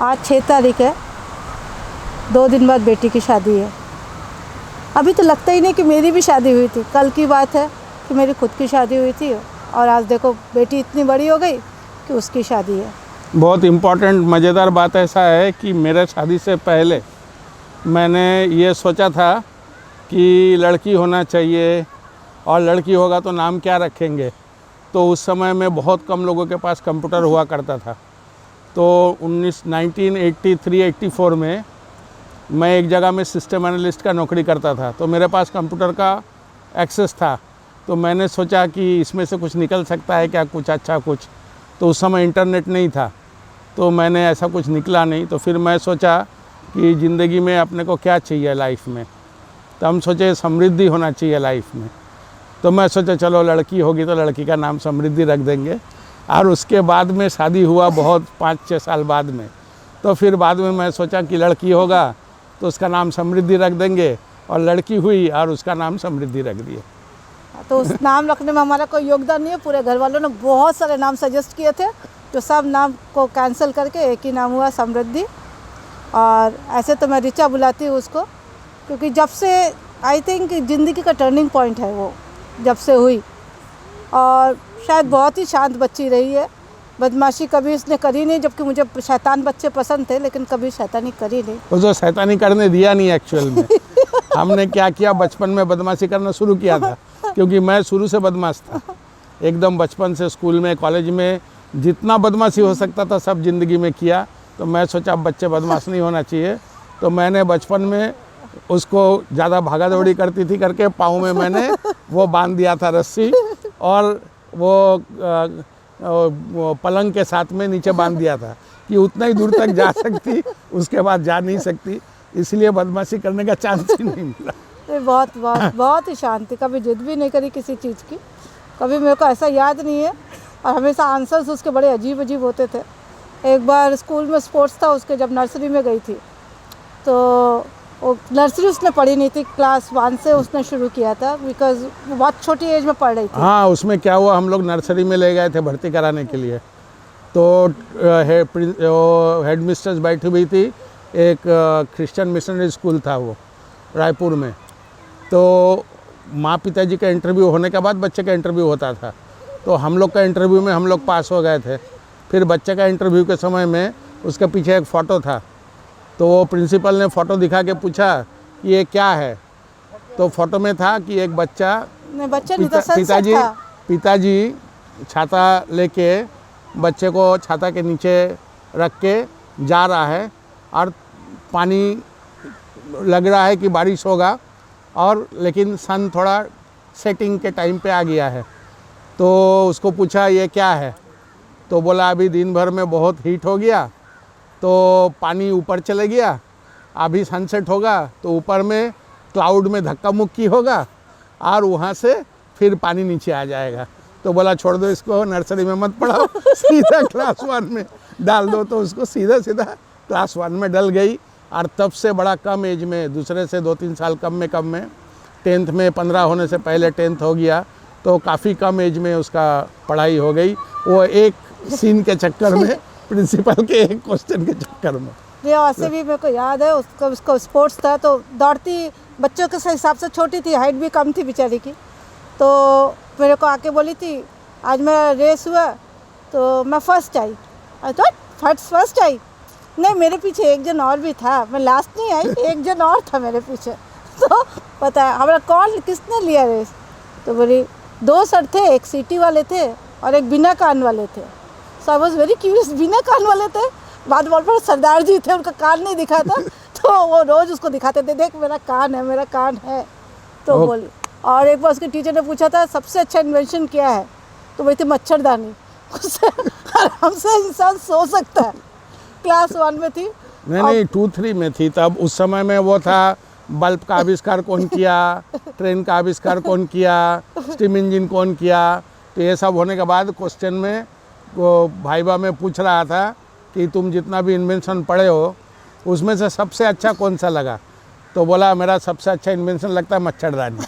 आज 6 तारीख है, 2 दिन बाद बेटी की शादी है। अभी तो लगता ही नहीं कि मेरी भी शादी हुई थी। कल की बात है कि मेरी खुद की शादी हुई थी और आज देखो बेटी इतनी बड़ी हो गई कि उसकी शादी है। बहुत इम्पोर्टेंट मज़ेदार बात ऐसा है कि मेरे शादी से पहले मैंने ये सोचा था कि लड़की होना चाहिए और लड़की होगा तो नाम क्या रखेंगे। तो उस समय में बहुत कम लोगों के पास कंप्यूटर हुआ करता था। तो 1983-84 में मैं एक जगह में सिस्टम एनालिस्ट का नौकरी करता था, तो मेरे पास कंप्यूटर का एक्सेस था। तो मैंने सोचा कि इसमें से कुछ निकल सकता है क्या, कुछ अच्छा कुछ। तो उस समय इंटरनेट नहीं था, तो मैंने ऐसा कुछ निकला नहीं। तो फिर मैं सोचा कि ज़िंदगी में अपने को क्या चाहिए लाइफ में। तो हम सोचे समृद्धि होना चाहिए लाइफ में। तो मैं सोचा चलो लड़की होगी तो लड़की का नाम समृद्धि रख देंगे। और उसके बाद में शादी हुआ बहुत 5-6 साल बाद में। तो फिर बाद में मैं सोचा कि लड़की होगा तो उसका नाम समृद्धि रख देंगे, और लड़की हुई और उसका नाम समृद्धि रख दिए। तो उस नाम रखने में हमारा कोई योगदान नहीं है। पूरे घर वालों ने बहुत सारे नाम सजेस्ट किए थे, जो सब नाम को कैंसिल करके एक ही नाम हुआ, समृद्धि। और ऐसे तो मैं ऋचा बुलाती हूँ उसको, क्योंकि जब से आई थिंक ज़िंदगी का टर्निंग पॉइंट है वो, जब से हुई। और शायद बहुत ही शांत बच्ची रही है, बदमाशी कभी उसने करी नहीं, जबकि मुझे शैतान बच्चे पसंद थे, लेकिन कभी शैतानी करी नहीं। उसको शैतानी करने दिया नहीं एक्चुअल में। हमने क्या किया, बचपन में बदमाशी करना शुरू किया था, क्योंकि मैं शुरू से बदमाश था एकदम। बचपन से स्कूल में, कॉलेज में जितना बदमाशी हो सकता था सब ज़िंदगी में किया। तो मैं सोचा अब बच्चे बदमाश नहीं होना चाहिए। तो मैंने बचपन में उसको ज़्यादा भागा दौड़ी करती थी करके पाँव में मैंने वो बांध दिया था रस्सी, और वो पलंग के साथ में नीचे बांध दिया था कि उतना ही दूर तक जा सकती, उसके बाद जा नहीं सकती। इसलिए बदमाशी करने का चांस ही नहीं मिला। बहुत ही शांत थी, कभी जिद भी नहीं करी किसी चीज़ की। कभी मेरे को ऐसा याद नहीं है। और हमेशा आंसर्स उसके बड़े अजीब अजीब होते थे। एक बार स्कूल में स्पोर्ट्स था उसके, जब नर्सरी में गई थी, तो वो नर्सरी उसने पढ़ी नहीं थी, क्लास 1 से उसने शुरू किया था, बिकॉज वो बहुत छोटी एज में पढ़ रही थी। हाँ, उसमें क्या हुआ, हम लोग नर्सरी में ले गए थे भर्ती कराने के लिए। तो हेड मिस्ट्रेस बैठी हुई थी, एक क्रिश्चियन मिशनरी स्कूल था वो रायपुर में। तो माँ पिताजी का इंटरव्यू होने के बाद बच्चे का इंटरव्यू होता था। तो हम लोग का इंटरव्यू में हम लोग पास हो गए थे। फिर बच्चे का इंटरव्यू के समय में उसके पीछे एक फ़ोटो था। तो वो प्रिंसिपल ने फ़ोटो दिखा के पूछा कि ये क्या है। तो फोटो में था कि एक पिताजी छाता लेके बच्चे को छाता के नीचे रख के जा रहा है, और पानी लग रहा है कि बारिश होगा, और लेकिन सन थोड़ा सेटिंग के टाइम पे आ गया है। तो उसको पूछा ये क्या है। तो बोला अभी दिन भर में बहुत हीट हो गया तो पानी ऊपर चले गया, अभी सनसेट होगा तो ऊपर में क्लाउड में धक्का मुक्की होगा और वहाँ से फिर पानी नीचे आ जाएगा। तो बोला छोड़ दो इसको, नर्सरी में मत पढ़ाओ, सीधा क्लास 1 में डाल दो। तो उसको सीधा क्लास 1 में डल गई। और तब से बड़ा कम एज में, दूसरे से 2-3 साल कम में 10th में 15 होने से पहले 10th हो गया। तो काफ़ी कम एज में उसका पढ़ाई हो गई, वो एक सीन के चक्कर में, प्रिंसिपल के एक क्वेश्चन के चक्कर में। वैसे भी मेरे को याद है उसको स्पोर्ट्स था, तो दौड़ती, बच्चों के हिसाब से छोटी थी, हाइट भी कम थी बेचारी की। तो मेरे को आके बोली थी आज मेरा रेस हुआ तो मैं फर्स्ट आई। तो फर्स्ट आई नहीं, मेरे पीछे एक जन और भी था, मैं लास्ट नहीं आई, एक जन और था मेरे पीछे। तो पता है हमारा कौन किसने लिया रेस। तो बोली 2 सर थे, एक सीटी वाले थे और एक बिना कान वाले थे। सो आई वॉज वेरी क्यूरियस, बिना कान वाले थे, बाद पर सरदार जी थे, उनका कान नहीं दिखा था। तो वो रोज़ उसको दिखाते थे, देख मेरा कान है, मेरा कान है। तो बोली। और एक बार उसके टीचर ने पूछा था सबसे अच्छा इन्वेंशन क्या है, तो बोली थी मच्छरदानी। उससे आराम से इंसान सो सकता है। क्लास 1 में थी। नहीं 2-3 में थी तब। उस समय में वो था बल्ब का आविष्कार कौन किया, ट्रेन का आविष्कार कौन किया, स्टीम इंजन कौन किया। तो ये सब होने के बाद क्वेश्चन में वो भाईबा में पूछ रहा था कि तुम जितना भी इन्वेंशन पढ़े हो उसमें से सबसे अच्छा कौन सा लगा। तो बोला मेरा सबसे अच्छा इन्वेंशन लगता है मच्छरदानी।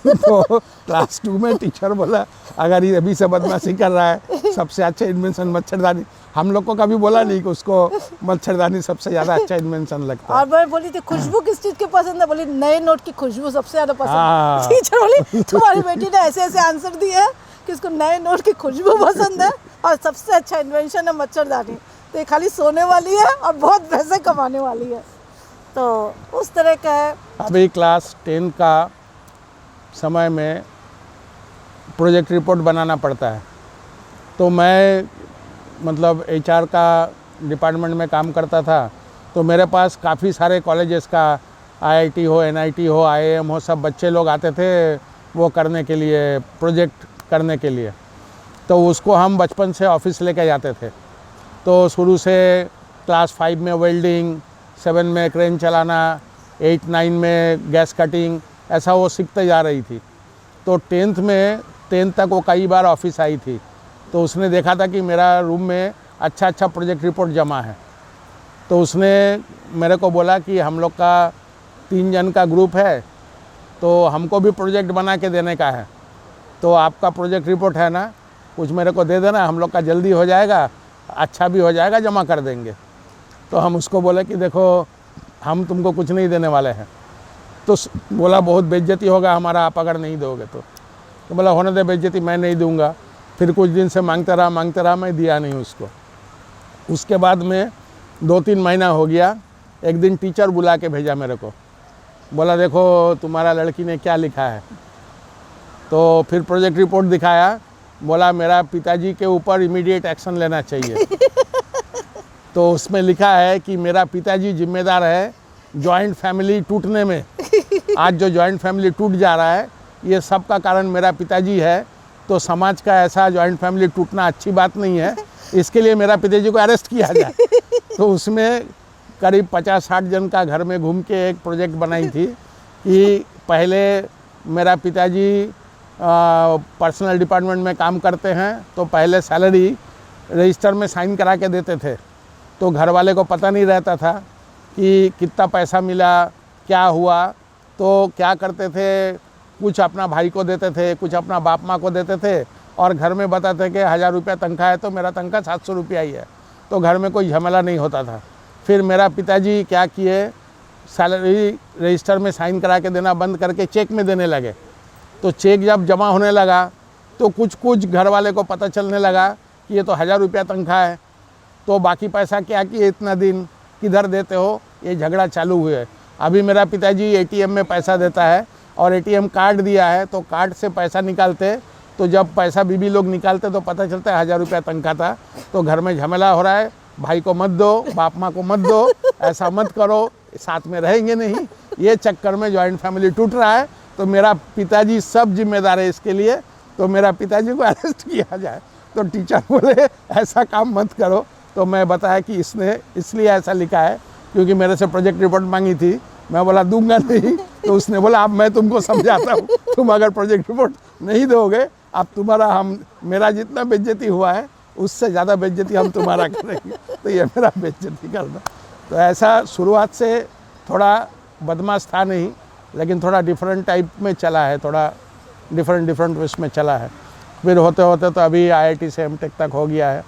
तो क्लास 2 में टीचर बोला अगर ये अभी से बदमाशी कर रहा है सबसे अच्छा इन्वेंशन मच्छरदानी। हम लोग को कभी बोला नहीं कि उसको मच्छरदानी सबसे ज़्यादा अच्छा इन्वेंशन लगता है। और मैं बोली थी खुशबू किस चीज़ की पसंद है, बोली नए नोट की खुशबू सबसे ज़्यादा पसंद हाँ। है। टीचर बोली तुम्हारी बेटी ने ऐसे ऐसे आंसर दिए हैं कि उसको नए नोट की खुशबू पसंद है और सबसे अच्छा इन्वेंशन है मच्छरदानी। तो ये खाली सोने वाली है और बहुत पैसे कमाने वाली है। तो उस तरह का है। अभी क्लास 10 का समय में प्रोजेक्ट रिपोर्ट बनाना पड़ता है। तो मैं मतलब HR का डिपार्टमेंट में काम करता था, तो मेरे पास काफ़ी सारे कॉलेजेस का IIT हो, NIT हो, IIM हो, सब बच्चे लोग आते थे वो करने के लिए, प्रोजेक्ट करने के लिए। तो उसको हम बचपन से ऑफिस लेके जाते थे। तो शुरू से क्लास 5 में वेल्डिंग, 7 में क्रेन चलाना, 8, 9 में गैस कटिंग, ऐसा वो सीखते जा रही थी। तो 10th तक वो कई बार ऑफिस आई थी। तो उसने देखा था कि मेरा रूम में अच्छा प्रोजेक्ट रिपोर्ट जमा है। तो उसने मेरे को बोला कि हम लोग का 3 जन का ग्रुप है, तो हमको भी प्रोजेक्ट बना के देने का है। तो आपका प्रोजेक्ट रिपोर्ट है ना, कुछ मेरे को दे देना, हम लोग का जल्दी हो जाएगा, अच्छा भी हो जाएगा, जमा कर देंगे। तो हम उसको बोले कि देखो हम तुमको कुछ नहीं देने वाले हैं। तो बोला बहुत बेइज्जती होगा हमारा आप अगर नहीं दोगे तो बोला होने दे बेइज्जती, मैं नहीं दूंगा। फिर कुछ दिन से मांगता रहा, मैं दिया नहीं उसको। उसके बाद में 2-3 महीना हो गया, एक दिन टीचर बुला के भेजा मेरे को, बोला देखो तुम्हारा लड़की ने क्या लिखा है। तो फिर प्रोजेक्ट रिपोर्ट दिखाया, बोला मेरा पिताजी के ऊपर इमीडिएट एक्शन लेना चाहिए। तो उसमें लिखा है कि मेरा पिताजी जिम्मेदार है जॉइंट फैमिली टूटने में। आज जो जॉइंट फैमिली टूट जा रहा है ये सब का कारण मेरा पिताजी है। तो समाज का ऐसा जॉइंट फैमिली टूटना अच्छी बात नहीं है, इसके लिए मेरा पिताजी को अरेस्ट किया जाए। तो उसमें करीब 50-60 जन का घर में घूम के एक प्रोजेक्ट बनाई थी कि पहले मेरा पिताजी पर्सनल डिपार्टमेंट में काम करते हैं, तो पहले सैलरी रजिस्टर में साइन करा के देते थे। तो घर वाले को पता नहीं रहता था कि कितना पैसा मिला, क्या हुआ। तो क्या करते थे, कुछ अपना भाई को देते थे, कुछ अपना बाप माँ को देते थे और घर में बताते कि 1000 रुपया तनख्वाह है तो मेरा तनख्वाह 700 रुपया ही है। तो घर में कोई झमेला नहीं होता था। फिर मेरा पिताजी क्या किए, सैलरी रजिस्टर में साइन करा के देना बंद करके चेक में देने लगे। तो चेक जब जमा होने लगा तो कुछ घर वाले को पता चलने लगा कि ये तो 1000 रुपया तनख्वाह है, तो बाकी पैसा क्या किए, इतना दिन किधर देते हो, ये झगड़ा चालू हुए। अभी मेरा पिताजी ATM में पैसा देता है और ATM कार्ड दिया है, तो कार्ड से पैसा निकालते, तो जब पैसा बीबी लोग निकालते तो पता चलता है 1000 रुपया तनख्वाह था। तो घर में झमेला हो रहा है, भाई को मत दो, बाप माँ को मत दो, ऐसा मत करो, साथ में रहेंगे नहीं। ये चक्कर में जॉइंट फैमिली टूट रहा है। तो मेरा पिताजी सब जिम्मेदार है इसके लिए, तो मेरा पिताजी को अरेस्ट किया जाए। तो टीचर बोले ऐसा काम मत करो। तो मैं बताया कि इसने इसलिए ऐसा लिखा है क्योंकि मेरे से प्रोजेक्ट रिपोर्ट मांगी थी। मैं बोला दूंगा नहीं। तो उसने बोला अब मैं तुमको समझाता हूँ, तुम अगर प्रोजेक्ट रिपोर्ट नहीं दोगे, अब तुम्हारा मेरा जितना बेइज्जती हुआ है उससे ज़्यादा बेइज्जती हम तुम्हारा करेंगे। तो ये मेरा बेइज्जती करना। तो ऐसा शुरुआत से थोड़ा बदमाश था नहीं, लेकिन थोड़ा डिफरेंट टाइप में चला है, थोड़ा डिफरेंट विश में चला है। फिर होते होते तो अभी IIT से M.Tech तक हो गया है,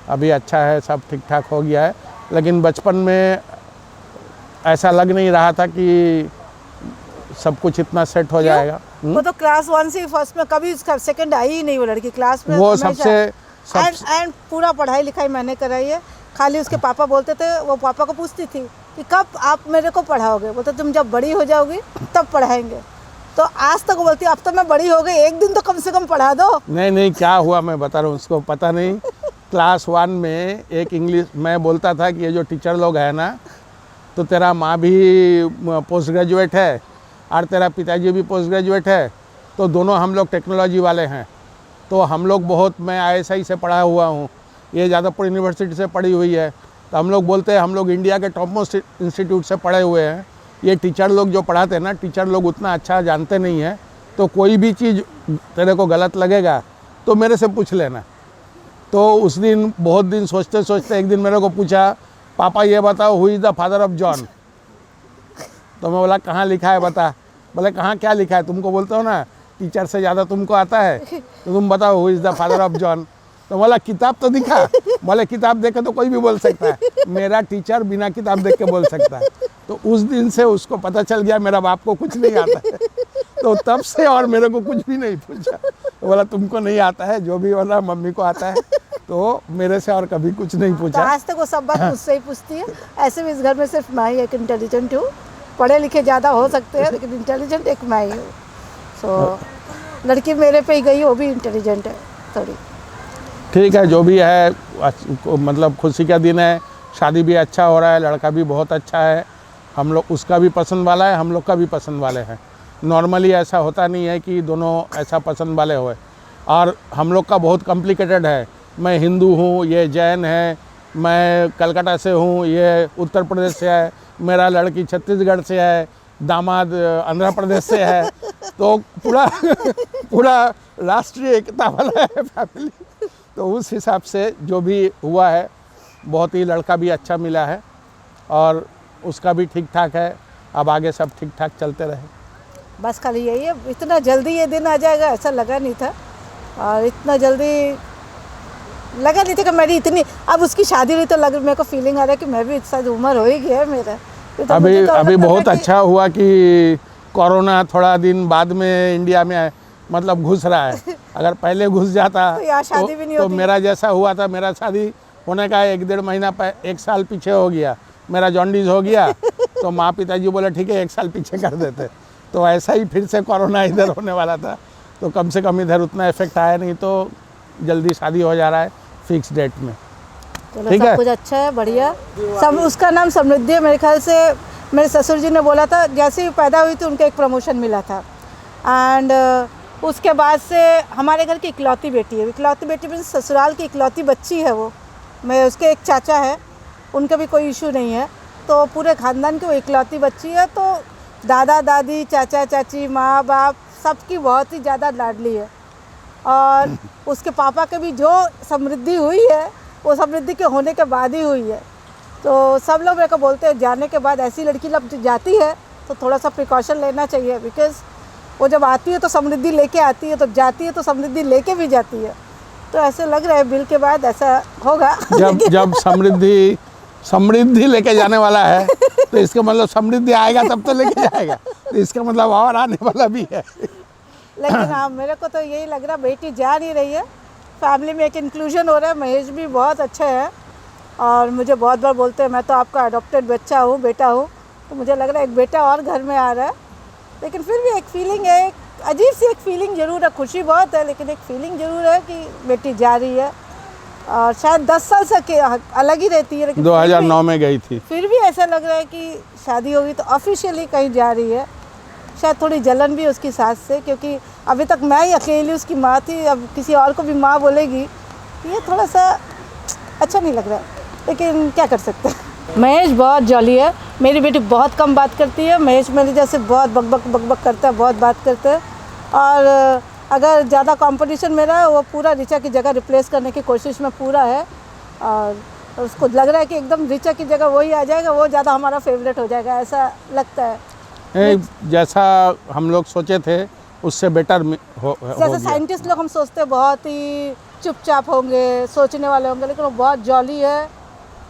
अभी अच्छा है, सब ठीक ठाक हो गया है। लेकिन बचपन में ऐसा लग नहीं रहा था कि सब कुछ इतना सेट हो जाएगा। वो तो क्लास 1 से फर्स्ट में कभी सेकंड आई ही नहीं वो लड़की क्लास में। वो सबसे एंड पूरा पढ़ाई लिखाई मैंने कराई है। खाली उसके पापा बोलते थे, वो पापा को पूछती थी कि कब आप मेरे को पढ़ाओगे, बोलते तुम जब बड़ी हो जाओगी तब पढ़ाएंगे। तो आज तक बोलती अब तो मैं बड़ी हो गई, एक दिन तो कम से कम पढ़ा दो। नहीं क्या हुआ मैं बता रहा हूँ, उसको पता नहीं। क्लास 1 में एक इंग्लिश मैं बोलता था कि ये जो टीचर लोग हैं ना, तो तेरा माँ भी पोस्ट ग्रेजुएट है और तेरा पिताजी भी पोस्ट ग्रेजुएट है, तो दोनों हम लोग टेक्नोलॉजी वाले हैं। तो हम लोग बहुत, मैं ISI से पढ़ा हुआ हूँ, ये जादवपुर यूनिवर्सिटी से पढ़ी हुई है। तो हम लोग बोलते हैं हम लोग इंडिया के टॉप मोस्ट इंस्टीट्यूट से पढ़े हुए हैं। ये टीचर लोग जो पढ़ाते हैं ना, टीचर लोग उतना अच्छा जानते नहीं हैं। तो कोई भी चीज़ तेरे को गलत लगेगा तो मेरे से पूछ लेना। तो उस दिन बहुत दिन सोचते सोचते एक दिन मेरे को पूछा, पापा ये बताओ who is the father of John. तो मैं बोला कहाँ लिखा है बता। बोले कहाँ क्या लिखा है, तुमको बोलते हो ना टीचर से ज़्यादा तुमको आता है, तो तुम बताओ who is the father of John. तो बोला किताब तो दिखा। बोले किताब देख के तो कोई भी बोल सकता है, मेरा टीचर बिना किताब देख के बोल सकता है। तो उस दिन से उसको पता चल गया मेरा बाप को कुछ नहीं आता है। तो तब से और मेरे को कुछ भी नहीं पूछा। तो बोला तुमको नहीं आता है, जो भी बोला मम्मी को आता है। तो मेरे से और कभी कुछ नहीं तो पूछा। आज तक वो सब बात मुझसे ही पूछती है। ऐसे भी इस घर में सिर्फ मैं ही एक इंटेलिजेंट हूँ, पढ़े लिखे ज़्यादा हो सकते हैं लेकिन इंटेलिजेंट एक मैं ही हूँ। सो लड़की मेरे पे ही गई, वो भी इंटेलिजेंट है थोड़ी। ठीक है, जो भी है मतलब खुशी का दिन है, शादी भी अच्छा हो रहा है, लड़का भी बहुत अच्छा है, हम लोग उसका भी पसंद वाला है, हम लोग का भी पसंद वाले हैं। नॉर्मली ऐसा होता नहीं है कि दोनों ऐसा पसंद वाले होए। और हम लोग का बहुत कॉम्प्लिकेटेड है, मैं हिंदू हूँ, ये जैन है, मैं कलकत्ता से हूँ, ये उत्तर प्रदेश से है, मेरा लड़की छत्तीसगढ़ से है, दामाद आंध्र प्रदेश से है। तो पूरा राष्ट्रीय एकता वाला है फैमिली। तो उस हिसाब से जो भी हुआ है, बहुत ही लड़का भी अच्छा मिला है और उसका भी ठीक ठाक है। अब आगे सब ठीक ठाक चलते रहे। बस खाली यही है, इतना जल्दी ये दिन आ जाएगा ऐसा लगा नहीं था, और इतना जल्दी लगा नहीं था कि मेरी इतनी, अब उसकी शादी हुई तो मेरे को फीलिंग आ रहा है कि मैं भी शायद उम्र हो ही गया है मेरा। तो अभी बहुत अच्छा हुआ कि कोरोना थोड़ा दिन बाद में इंडिया में मतलब घुस रहा है। अगर पहले घुस जाता तो यार शादी भी नहीं तो होती। मेरा जैसा हुआ था, मेरा शादी होने का 1-1.5 महीना 1 साल पीछे हो गया, मेरा जॉन्डिस हो गया। तो माँ पिताजी बोले ठीक है 1 साल पीछे कर देते। तो ऐसा ही फिर से कोरोना इधर होने वाला था, तो कम से कम इधर उतना इफेक्ट आया नहीं, तो जल्दी शादी हो जा रहा है फिक्स डेट में। चलो ठीक सब है। कुछ अच्छा है, बढ़िया। सब उसका नाम समृद्धि है। मेरे ख्याल से मेरे ससुर जी ने बोला था, जैसे ही पैदा हुई थी उनको एक प्रमोशन मिला था। एंड उसके बाद से हमारे घर की इकलौती बेटी है। इकलौती बेटी मीन्स ससुराल की इकलौती बच्ची है वो। मैं उसके एक चाचा है, उनका भी कोई इशू नहीं है, तो पूरे ख़ानदान की वो इकलौती बच्ची है। तो दादा दादी, चाचा चाची, माँ बाप सबकी बहुत ही ज़्यादा लाडली है। और उसके पापा के भी जो समृद्धि हुई है वो समृद्धि के होने के बाद ही हुई है। तो सब लोग मेरे को बोलते हैं जाने के बाद ऐसी लड़की जब जाती है तो थोड़ा सा प्रिकॉशन लेना चाहिए, बिकॉज़ वो जब आती है तो समृद्धि लेके आती है, तो जाती है तो समृद्धि लेके भी जाती है। तो ऐसे लग रहा है बिल के बाद ऐसा होगा। जब समृद्धि लेके जाने वाला है तो इसका मतलब समृद्धि आएगा तब तो लेके जाएगा, तो इसका मतलब और आने वाला भी है। लेकिन हाँ, मेरे को तो यही लग रहा बेटी जा नहीं रही है, फैमिली में एक इंक्लूजन हो रहा है। महेश भी बहुत अच्छे हैं और मुझे बहुत बार बोलते हैं मैं तो आपका अडॉप्टेड बच्चा हूँ, बेटा हूँ। तो मुझे लग रहा है एक बेटा और घर में आ रहा है। लेकिन फिर भी एक फीलिंग है, एक अजीब सी एक फीलिंग ज़रूर है। खुशी बहुत है लेकिन एक फीलिंग ज़रूर है कि बेटी जा रही है। और शायद 10 साल से अलग ही रहती है, लेकिन 2009 में गई थी। फिर भी ऐसा लग रहा है कि शादी होगी तो ऑफिशियली कहीं जा रही है। शायद थोड़ी जलन भी उसकी सास से, क्योंकि अभी तक मैं ही अकेली उसकी माँ थी, अब किसी और को भी माँ बोलेगी, ये थोड़ा सा अच्छा नहीं लग रहा है। लेकिन क्या कर सकते हैं। महेश बहुत जॉली है, मेरी बेटी बहुत कम बात करती है। महेश मेरे जैसे बहुत बकबक करता है, बहुत बात करता है। और अगर ज़्यादा कंपटीशन मेरा है, वो पूरा ऋचा की जगह रिप्लेस करने की कोशिश में पूरा है। और उसको लग रहा है कि एकदम ऋचा की जगह वही आ जाएगा, वो ज़्यादा हमारा फेवरेट हो जाएगा, ऐसा लगता है। जैसा हम लोग सोचे थे उससे बेटर हो जैसे गया। साइंटिस्ट लोग हम सोचते हैं बहुत ही चुपचाप होंगे, सोचने वाले होंगे, लेकिन वो बहुत जॉली है।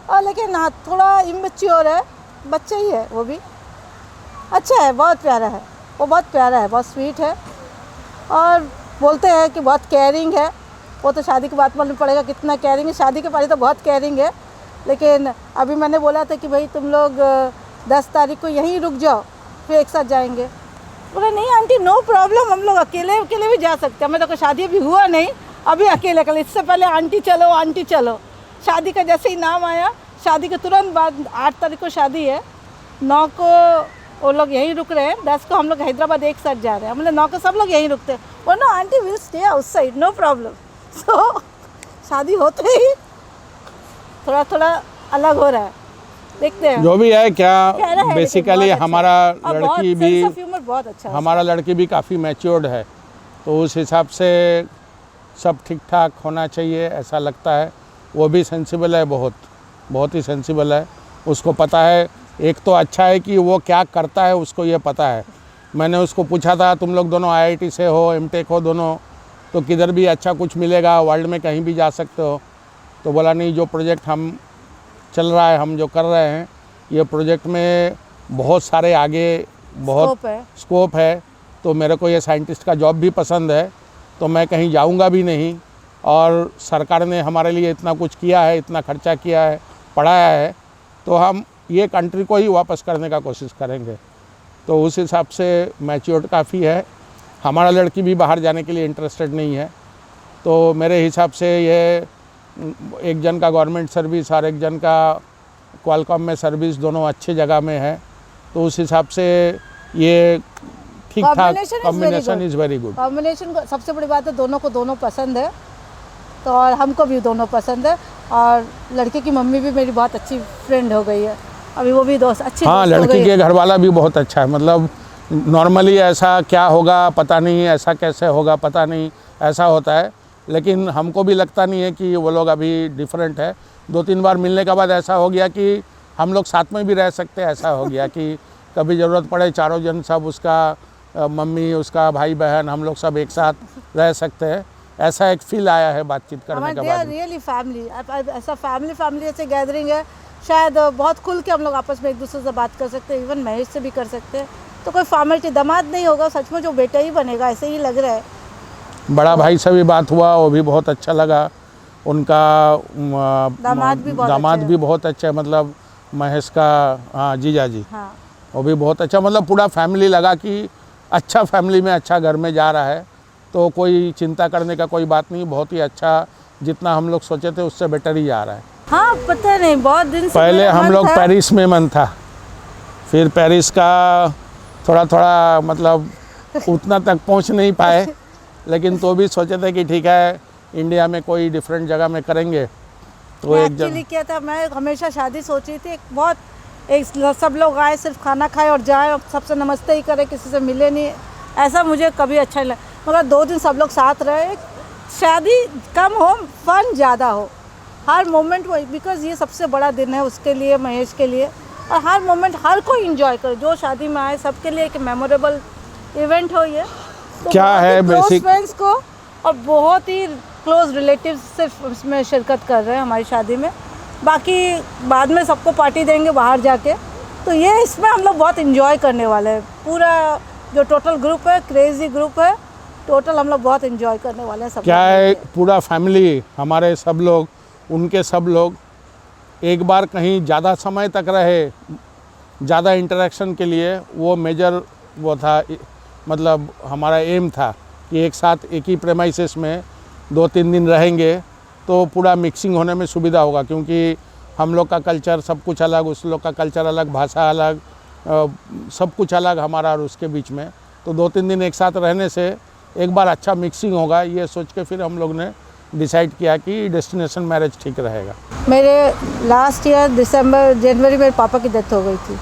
और लेकिन हाँ, थोड़ा इमेच्योर है, बच्चा ही है वो भी। अच्छा है, बहुत प्यारा है वो, बहुत प्यारा है, बहुत स्वीट है। और बोलते हैं कि बहुत केयरिंग है। वो तो शादी के बाद मालूम पड़ेगा कितना केयरिंग है। शादी के पहले तो बहुत केयरिंग है, लेकिन अभी मैंने बोला था कि भाई तुम लोग 10 तारीख को यहीं रुक जाओ, फिर एक साथ जाएंगे। बोला नहीं आंटी, नो प्रॉब्लम, हम लोग अकेले भी जा सकते हैं। हमें तो कोई शादी अभी हुआ नहीं, अभी अकेले कल। इससे पहले आंटी चलो आंटी चलो। शादी का जैसे ही नाम आया, शादी के तुरंत बाद 8 तारीख को शादी है, 9 को वो लोग यहीं रुक रहे हैं, 10 को हम लोग हैदराबाद एक साथ जा रहे हैं। मतलब 9 को सब लोग यहीं रुकते हैं। वो no aunty will stay outside, no problem. So शादी होते ही थोड़ा थोड़ा अलग हो रहा है, देखते हैं जो भी है क्या। कह रहा है, बेसिकली लेकिन बहुत हमारा अच्छा है। और लड़की बहुत भी sense of humor बहुत अच्छा है। हमारा लड़की भी काफ़ी मैच्योर्ड है, तो उस हिसाब से सब ठीक ठाक होना चाहिए ऐसा लगता है। वो भी सेंसिबल है, बहुत ही सेंसिबल है। उसको पता है, एक तो अच्छा है कि वो क्या करता है उसको ये पता है। मैंने उसको पूछा था तुम लोग दोनों IIT से हो, एमटेक हो दोनों, तो किधर भी अच्छा कुछ मिलेगा, वर्ल्ड में कहीं भी जा सकते हो। तो बोला नहीं, जो प्रोजेक्ट हम चल रहा है, हम जो कर रहे हैं, ये प्रोजेक्ट में बहुत सारे आगे बहुत स्कोप है, तो मेरे को ये साइंटिस्ट का जॉब भी पसंद है, तो मैं कहीं जाऊंगा भी नहीं। और सरकार ने हमारे लिए इतना कुछ किया है, इतना खर्चा किया है, पढ़ाया है, तो हम ये कंट्री को ही वापस करने का कोशिश करेंगे। तो उस हिसाब से मैच्योर्ड काफ़ी है। हमारा लड़की भी बाहर जाने के लिए इंटरेस्टेड नहीं है। तो मेरे हिसाब से ये एक जन का गवर्नमेंट सर्विस और एक जन का क्वालकॉम में सर्विस, दोनों अच्छी जगह में है। तो उस हिसाब से ये ठीक ठाक combination is very good. Combination सबसे बड़ी बात है, दोनों को दोनों पसंद है, तो और हमको भी दोनों पसंद है। और लड़के की मम्मी भी मेरी बहुत अच्छी फ्रेंड हो गई है, अभी वो भी दोस्त अच्छी। हाँ, लड़की के घर वाला भी बहुत अच्छा है। मतलब नॉर्मली ऐसा क्या होगा पता नहीं, ऐसा कैसे होगा पता नहीं, ऐसा होता है। लेकिन हमको भी लगता नहीं है कि वो लोग अभी डिफरेंट है। 2-3 बार मिलने के बाद ऐसा हो गया कि हम लोग साथ में भी रह सकते हैं। ऐसा हो गया कि कभी ज़रूरत पड़े चारों जन सब, उसका मम्मी, उसका भाई बहन, हम लोग सब एक साथ रह सकते हैं। ऐसा एक फील आया है बातचीत करने के बाद। रियली फैमिली, ऐसा फैमिली ऐसे गैदरिंग है, शायद बहुत खुल के हम लोग आपस में एक दूसरे से बात कर सकते हैं, इवन महेश से भी कर सकते हैं। तो कोई फॉर्मेलिटी, दामाद नहीं होगा, सच में जो बेटा ही बनेगा, ऐसे ही लग रहा है। बड़ा भाई से भी बात हुआ, वो भी बहुत अच्छा लगा। उनका दामाद भी बहुत अच्छा है, मतलब महेश का, हाँ, जीजा जी, हाँ, वो भी बहुत अच्छा। मतलब पूरा फैमिली लगा कि अच्छा फैमिली में, अच्छा घर में जा रहा है। तो कोई चिंता करने का कोई बात नहीं, बहुत ही अच्छा, जितना हम लोग सोचे थे उससे बेटर ही जा रहा है। हाँ, पता नहीं, बहुत दिन से पहले हम लोग पेरिस में मन था, फिर पेरिस का थोड़ा मतलब उतना तक पहुंच नहीं पाए, लेकिन तो भी सोचे थे कि ठीक है, इंडिया में कोई डिफरेंट जगह में करेंगे। तो एक जगह क्या था, मैं हमेशा शादी सोची थी, सब लोग आए, सिर्फ खाना खाए और जाए, और सबसे नमस्ते ही करे, किसी से मिले नहीं, ऐसा मुझे कभी अच्छा नहीं लगा। मगर 2 दिन सब लोग साथ रहे, शादी कम हो, फन ज़्यादा हो, हर मोमेंट वो, बिकॉज ये सबसे बड़ा दिन है उसके लिए, महेश के लिए, और हर मोमेंट हर कोई एंजॉय करे, जो शादी में आए सबके लिए एक मेमोरेबल इवेंट हो ये। तो क्या है बेसिक फ्रेंड्स को और बहुत ही क्लोज रिलेटिव्स सिर्फ उसमें शिरकत कर रहे हैं हमारी शादी में, बाकी बाद में सबको पार्टी देंगे बाहर जाके। तो ये इसमें हम लोग बहुत एंजॉय करने वाले हैं, पूरा जो टोटल ग्रुप है, क्रेजी ग्रुप है, टोटल हम लोग बहुत एंजॉय करने वाले हैं सब। क्या है, पूरा फैमिली, हमारे सब लोग, उनके सब लोग एक बार कहीं ज़्यादा समय तक रहे, ज़्यादा इंटरेक्शन के लिए, वो मेजर वो था, मतलब हमारा एम था कि एक साथ एक ही प्रेमाइसेस में 2-3 दिन रहेंगे तो पूरा मिक्सिंग होने में सुविधा होगा। क्योंकि हम लोग का कल्चर सब कुछ अलग, उस लोग का कल्चर अलग, भाषा अलग, सब कुछ अलग हमारा और उसके बीच में। तो 2-3 दिन एक साथ रहने से एक बार अच्छा मिक्सिंग होगा, ये सोच के फिर हम लोग ने डिसाइड किया कि डेस्टिनेशन मैरिज ठीक रहेगा। मेरे लास्ट ईयर जनवरी में पापा की डेथ हो गई थी,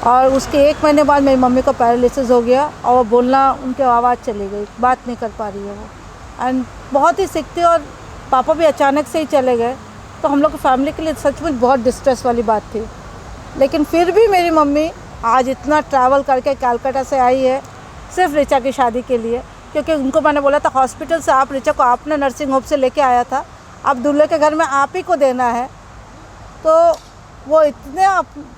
और उसके 1 महीने बाद मेरी मम्मी को पैरालिसिस हो गया, और वो बोलना, उनकी आवाज़ चली गई, बात नहीं कर पा रही है वो, एंड बहुत ही सिक थी, और पापा भी अचानक से ही चले गए। तो हम लोग की फैमिली के लिए सचमुच बहुत डिस्ट्रेस वाली बात थी। लेकिन फिर भी मेरी मम्मी आज इतना ट्रैवल करके कलकत्ता से आई है सिर्फ ऋचा की शादी के लिए, क्योंकि उनको मैंने बोला था हॉस्पिटल से आप ऋचा को आपने नर्सिंग होम से लेके आया था, अब दूल्हे के घर में आप ही को देना है। तो वो इतने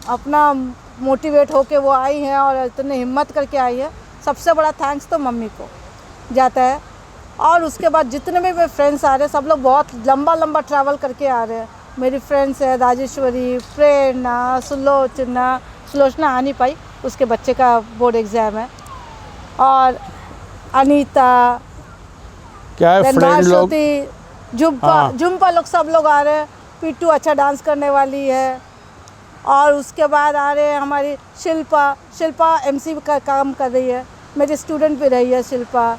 अपना मोटिवेट होके वो आई हैं और इतने हिम्मत करके आई है, सबसे बड़ा थैंक्स तो मम्मी को जाता है। और उसके बाद जितने भी मेरे फ्रेंड्स आ रहे हैं, सब लोग बहुत लंबा ट्रैवल करके आ रहे हैं। मेरी फ्रेंड्स है राजेश्वरी, प्रेरणा, सुलोचना आ नहीं पाई, उसके बच्चे का बोर्ड एग्ज़ाम है, और अनीता, क्या है फ्रेंड लोग, जुम्पा लोग, सब लोग आ रहे हैं। पिट्टू अच्छा डांस करने वाली है, और उसके बाद आ रहे हैं हमारी शिल्पा MC का काम कर रही है, मेरी स्टूडेंट भी रही है शिल्पा,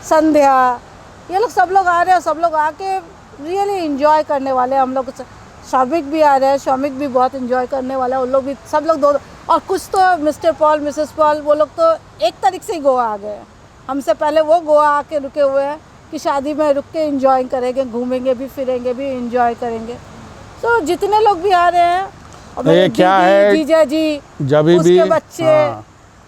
संध्या, ये लोग सब लोग आ रहे हैं। सब लोग आके रियली एंजॉय करने वाले हैं। हम लोग शौमिक भी आ रहे हैं, शौमिक भी बहुत एंजॉय करने वाला है, उन लोग भी, सब लोग 2, और कुछ तो मिस्टर पॉल, मिसेस पॉल, वो लोग तो 1 तारीख से ही गोवा आ गए हैं, हमसे पहले वो गोवा आके रुके हुए हैं कि शादी में रुक के एंजॉय करेंगे, घूमेंगे भी, फिरेंगे भी, एंजॉय करेंगे। तो जितने लोग भी आ रहे हैं, और मेरे क्या है, जीजा जी, जब भी उसके बच्चे,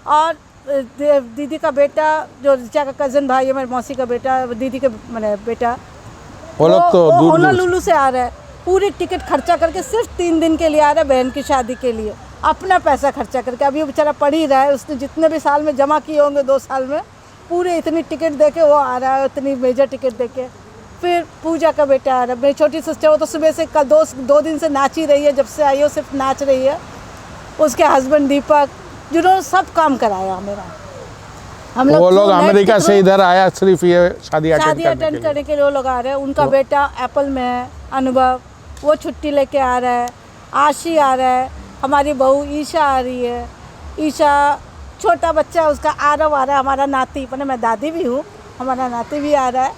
और दीदी का बेटा जो ऋचा का कज़न भाई है, मेरी मौसी का बेटा, दीदी के मैंने बेटा, वो लोग तो दूर दूर होनोलुलु से आ रहा है। पूरी टिकट खर्चा करके सिर्फ 3 दिन के लिए आ रहा है बहन की शादी के लिए, अपना पैसा खर्चा करके। अभी वो बेचारा पढ़ ही रहा है, उसने जितने भी साल में जमा किए होंगे 2 साल में, पूरे इतनी टिकट दे के वो आ रहा है, इतनी मेजर टिकट दे के। फिर पूजा का बेटा आ रहा है, मेरी छोटी सिस्टर, वो तो सुबह से कल 2 दिन से नाच ही रही है, जब से आई हो सिर्फ नाच रही है। उसके हस्बैंड दीपक, जिन्होंने सब काम कराया मेरा। हम वो लोग तो अमेरिका से इधर आया सिर्फ ये शादी अटेंड करने के लिए वो लोग आ रहे हैं। उनका बेटा एप्पल में है, अनुभव, वो छुट्टी लेके आ रहा है। आशी आ रहा है, हमारी बहू ईशा आ रही है। ईशा छोटा बच्चा उसका आरव आ रहा है, हमारा नाती, मैंने मैं दादी भी हूँ, हमारा नाती भी आ रहा है।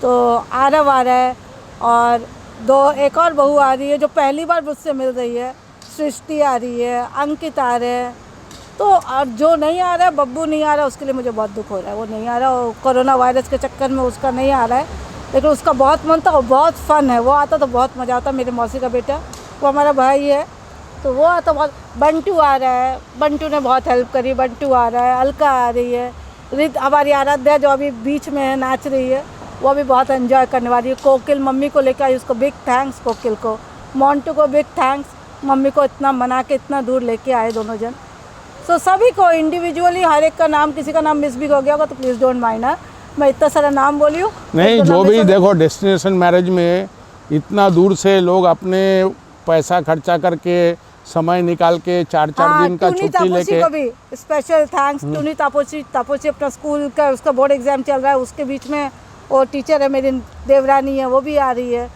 तो आरव आ रहा है और एक और बहू आ रही है जो पहली बार मुझसे मिल रही है, सृष्टि आ रही है, अंकित आ रहे हैं। तो और जो नहीं आ रहा है, बब्बू नहीं आ रहा, उसके लिए मुझे बहुत दुख हो रहा है। वो नहीं आ रहा, और कोरोना वायरस के चक्कर में उसका नहीं आ रहा है, लेकिन उसका बहुत मन था और बहुत फ़न है। वो आता तो बहुत मज़ा आता। मेरे मौसी का बेटा, वो हमारा भाई है, तो वो आता बहुत। बंटू आ रहा है, बंटू ने बहुत हेल्प करी, बंटू आ रहा है। अलका आ रही है, हमारी आराध्या जो अभी बीच में है नाच रही है, वो भी बहुत एंजॉय करने वाली है। कोकिल मम्मी को लेकर आई, उसको बिग थैंक्स। कोकिल को, मोंटू को बिग थैंक्स, मम्मी को इतना मना के इतना दूर लेके आए दोनों जन। सो सभी को इंडिविजुअली, हर एक का नाम, किसी का नाम मिस भी हो गया होगा तो प्लीज़ डोंट माइंड। मैं इतना सारा नाम बोली हूँ। नहीं, जो भी देखो डेस्टिनेशन मैरिज में इतना दूर से लोग अपने पैसा खर्चा करके, समय निकाल के 4-4 दिन का छुट्टी लेके, को भी स्पेशल थैंक्स। टूनी तापोसी अपना स्कूल का, उसका बोर्ड एग्जाम चल रहा है, उसके बीच में वो टीचर है मेरी देवरानी है, वो भी आ रही है।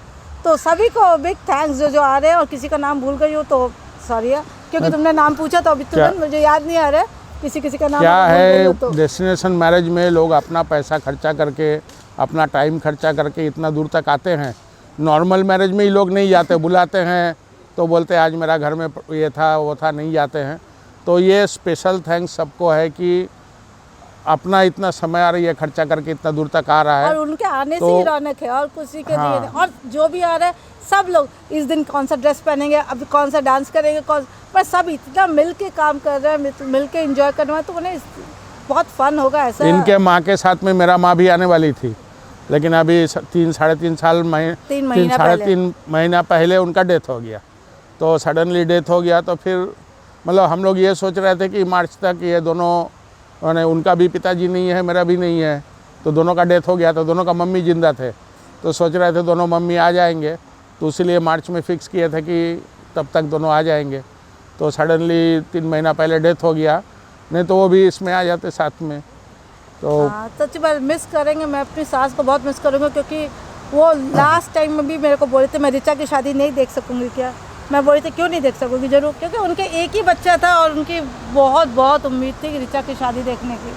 तो सभी को बिग थैंक्स जो आ रहे हैं। और किसी का नाम भूल गई हो तो सॉरी है, क्योंकि तुमने नाम पूछा तो अभी तुरंत मुझे याद नहीं आ रहा है किसी का नाम। क्या है, डेस्टिनेशन मैरिज में लोग अपना पैसा खर्चा करके, अपना टाइम खर्चा करके इतना दूर तक आते हैं। नॉर्मल मैरिज में ही लोग नहीं जाते, बुलाते हैं तो बोलते हैं आज मेरा घर में ये था वो था, नहीं जाते हैं। तो ये स्पेशल थैंक्स सबको है कि अपना इतना समय आ रही है खर्चा करके इतना दूर तक आ रहा है, और उनके आने से ही रौनक है और किसी के लिए नहीं। और जो भी आ रहा है, सब लोग इस दिन कौन सा ड्रेस पहनेंगे, अभी कौन सा डांस करेंगे, पर सब इतना मिल के काम कर रहे हैं, मिल के इंजॉय करने में, तो उन्हें बहुत फन होगा ऐसा। इनके माँ के साथ में मेरा माँ भी आने वाली थी, लेकिन अभी 3-3.5 महीना पहले उनका डेथ हो गया। तो सडनली डेथ हो गया, तो फिर मतलब हम लोग ये सोच रहे थे कि मार्च तक ये दोनों, उनका भी पिताजी नहीं है, मेरा भी नहीं है, तो दोनों का डेथ हो गया, तो दोनों का मम्मी जिंदा थे, तो सोच रहे थे दोनों मम्मी आ जाएंगे, तो इसलिए मार्च में फ़िक्स किए थे कि तब तक दोनों आ जाएंगे। तो सडनली 3 महीना पहले डेथ हो गया, नहीं तो वो भी इसमें आ जाते साथ में। तो सच में मिस करेंगे। मैं अपनी सास को बहुत मिस करूँगी, क्योंकि वो लास्ट टाइम में भी मेरे को बोले थे मैं ऋचा की शादी नहीं देख सकूँगी क्या। मैं बोली थी क्यों नहीं देख सकूँगी, ज़रूर, क्योंकि उनके एक ही बच्चा था और उनकी बहुत बहुत उम्मीद थी कि ऋचा की शादी देखने की।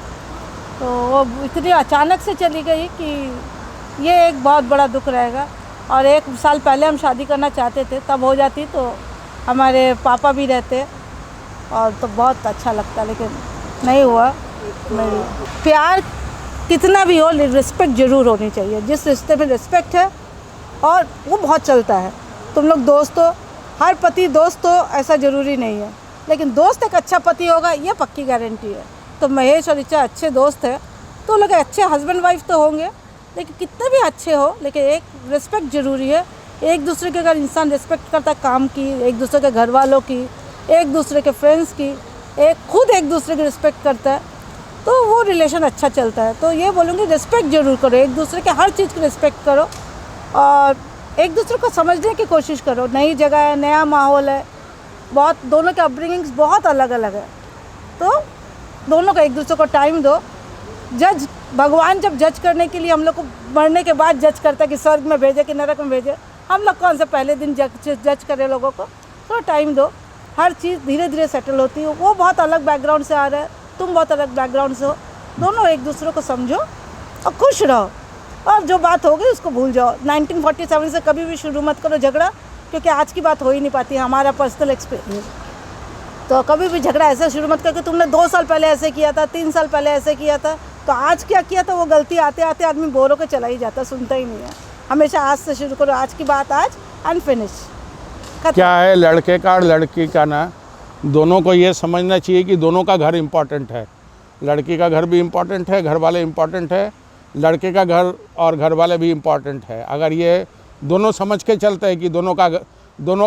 तो वो इतनी अचानक से चली गई कि ये एक बहुत बड़ा दुख रहेगा। और 1 साल पहले हम शादी करना चाहते थे, तब हो जाती तो हमारे पापा भी रहते और तो बहुत अच्छा लगता, लेकिन नहीं हुआ। प्यार कितना भी हो, रिस्पेक्ट ज़रूर होनी चाहिए। जिस रिश्ते में रिस्पेक्ट है, और वो बहुत चलता है। तुम लोग दोस्त हो, हर पति दोस्त हो ऐसा ज़रूरी नहीं है, लेकिन दोस्त एक अच्छा पति होगा ये पक्की गारंटी है। तो महेश और ऋचा अच्छे दोस्त हैं, तो लोग अच्छे हस्बैंड वाइफ तो होंगे, लेकिन कितने भी अच्छे हो, लेकिन एक रिस्पेक्ट ज़रूरी है। एक दूसरे के अगर इंसान रिस्पेक्ट करता है काम की, एक दूसरे के घर वालों की, एक दूसरे के फ्रेंड्स की, खुद एक दूसरे की रिस्पेक्ट करता है, तो वो रिलेशन अच्छा चलता है। तो ये बोलूँगी रिस्पेक्ट ज़रूर करो, एक दूसरे के हर चीज़ की रिस्पेक्ट करो और एक दूसरे को समझने की कोशिश करो। नई जगह है, नया माहौल है, बहुत दोनों के अपब्रिंगिंग्स बहुत अलग अलग है, तो दोनों को एक दूसरे को टाइम दो। भगवान जब जज करने के लिए हम लोग को मरने के बाद जज करता है कि स्वर्ग में भेजे कि नरक में भेजे, हम लोग कौन से पहले दिन जज करे लोगों को। थोड़ा टाइम दो, हर चीज़ धीरे धीरे सेटल होती है। वो बहुत अलग बैकग्राउंड से आ रहा है, तुम बहुत अलग बैकग्राउंड से हो, दोनों एक दूसरे को समझो और खुश रहो, और जो बात हो गई उसको भूल जाओ। 1947 से कभी भी शुरू मत करो झगड़ा, क्योंकि आज की बात हो ही नहीं पाती है, हमारा पर्सनल एक्सपीरियंस। तो कभी भी झगड़ा ऐसे शुरू मत कर कि तुमने 2 साल पहले ऐसे किया था, 3 साल पहले ऐसे किया था, तो आज क्या किया था वो गलती आते आते आदमी बोर होकर चला ही जाता, सुनता ही नहीं है। हमेशा आज से शुरू करो, आज की बात आज, अनफिनिश। क्या है, लड़के का और लड़की का ना, दोनों को ये समझना चाहिए कि दोनों का घर इम्पॉर्टेंट है। लड़की का घर भी इम्पोर्टेंट है, घर वाले इम्पोर्टेंट है, लड़के का घर और घर वाले भी इम्पोर्टेंट है। अगर ये दोनों समझ के चलते हैं कि दोनों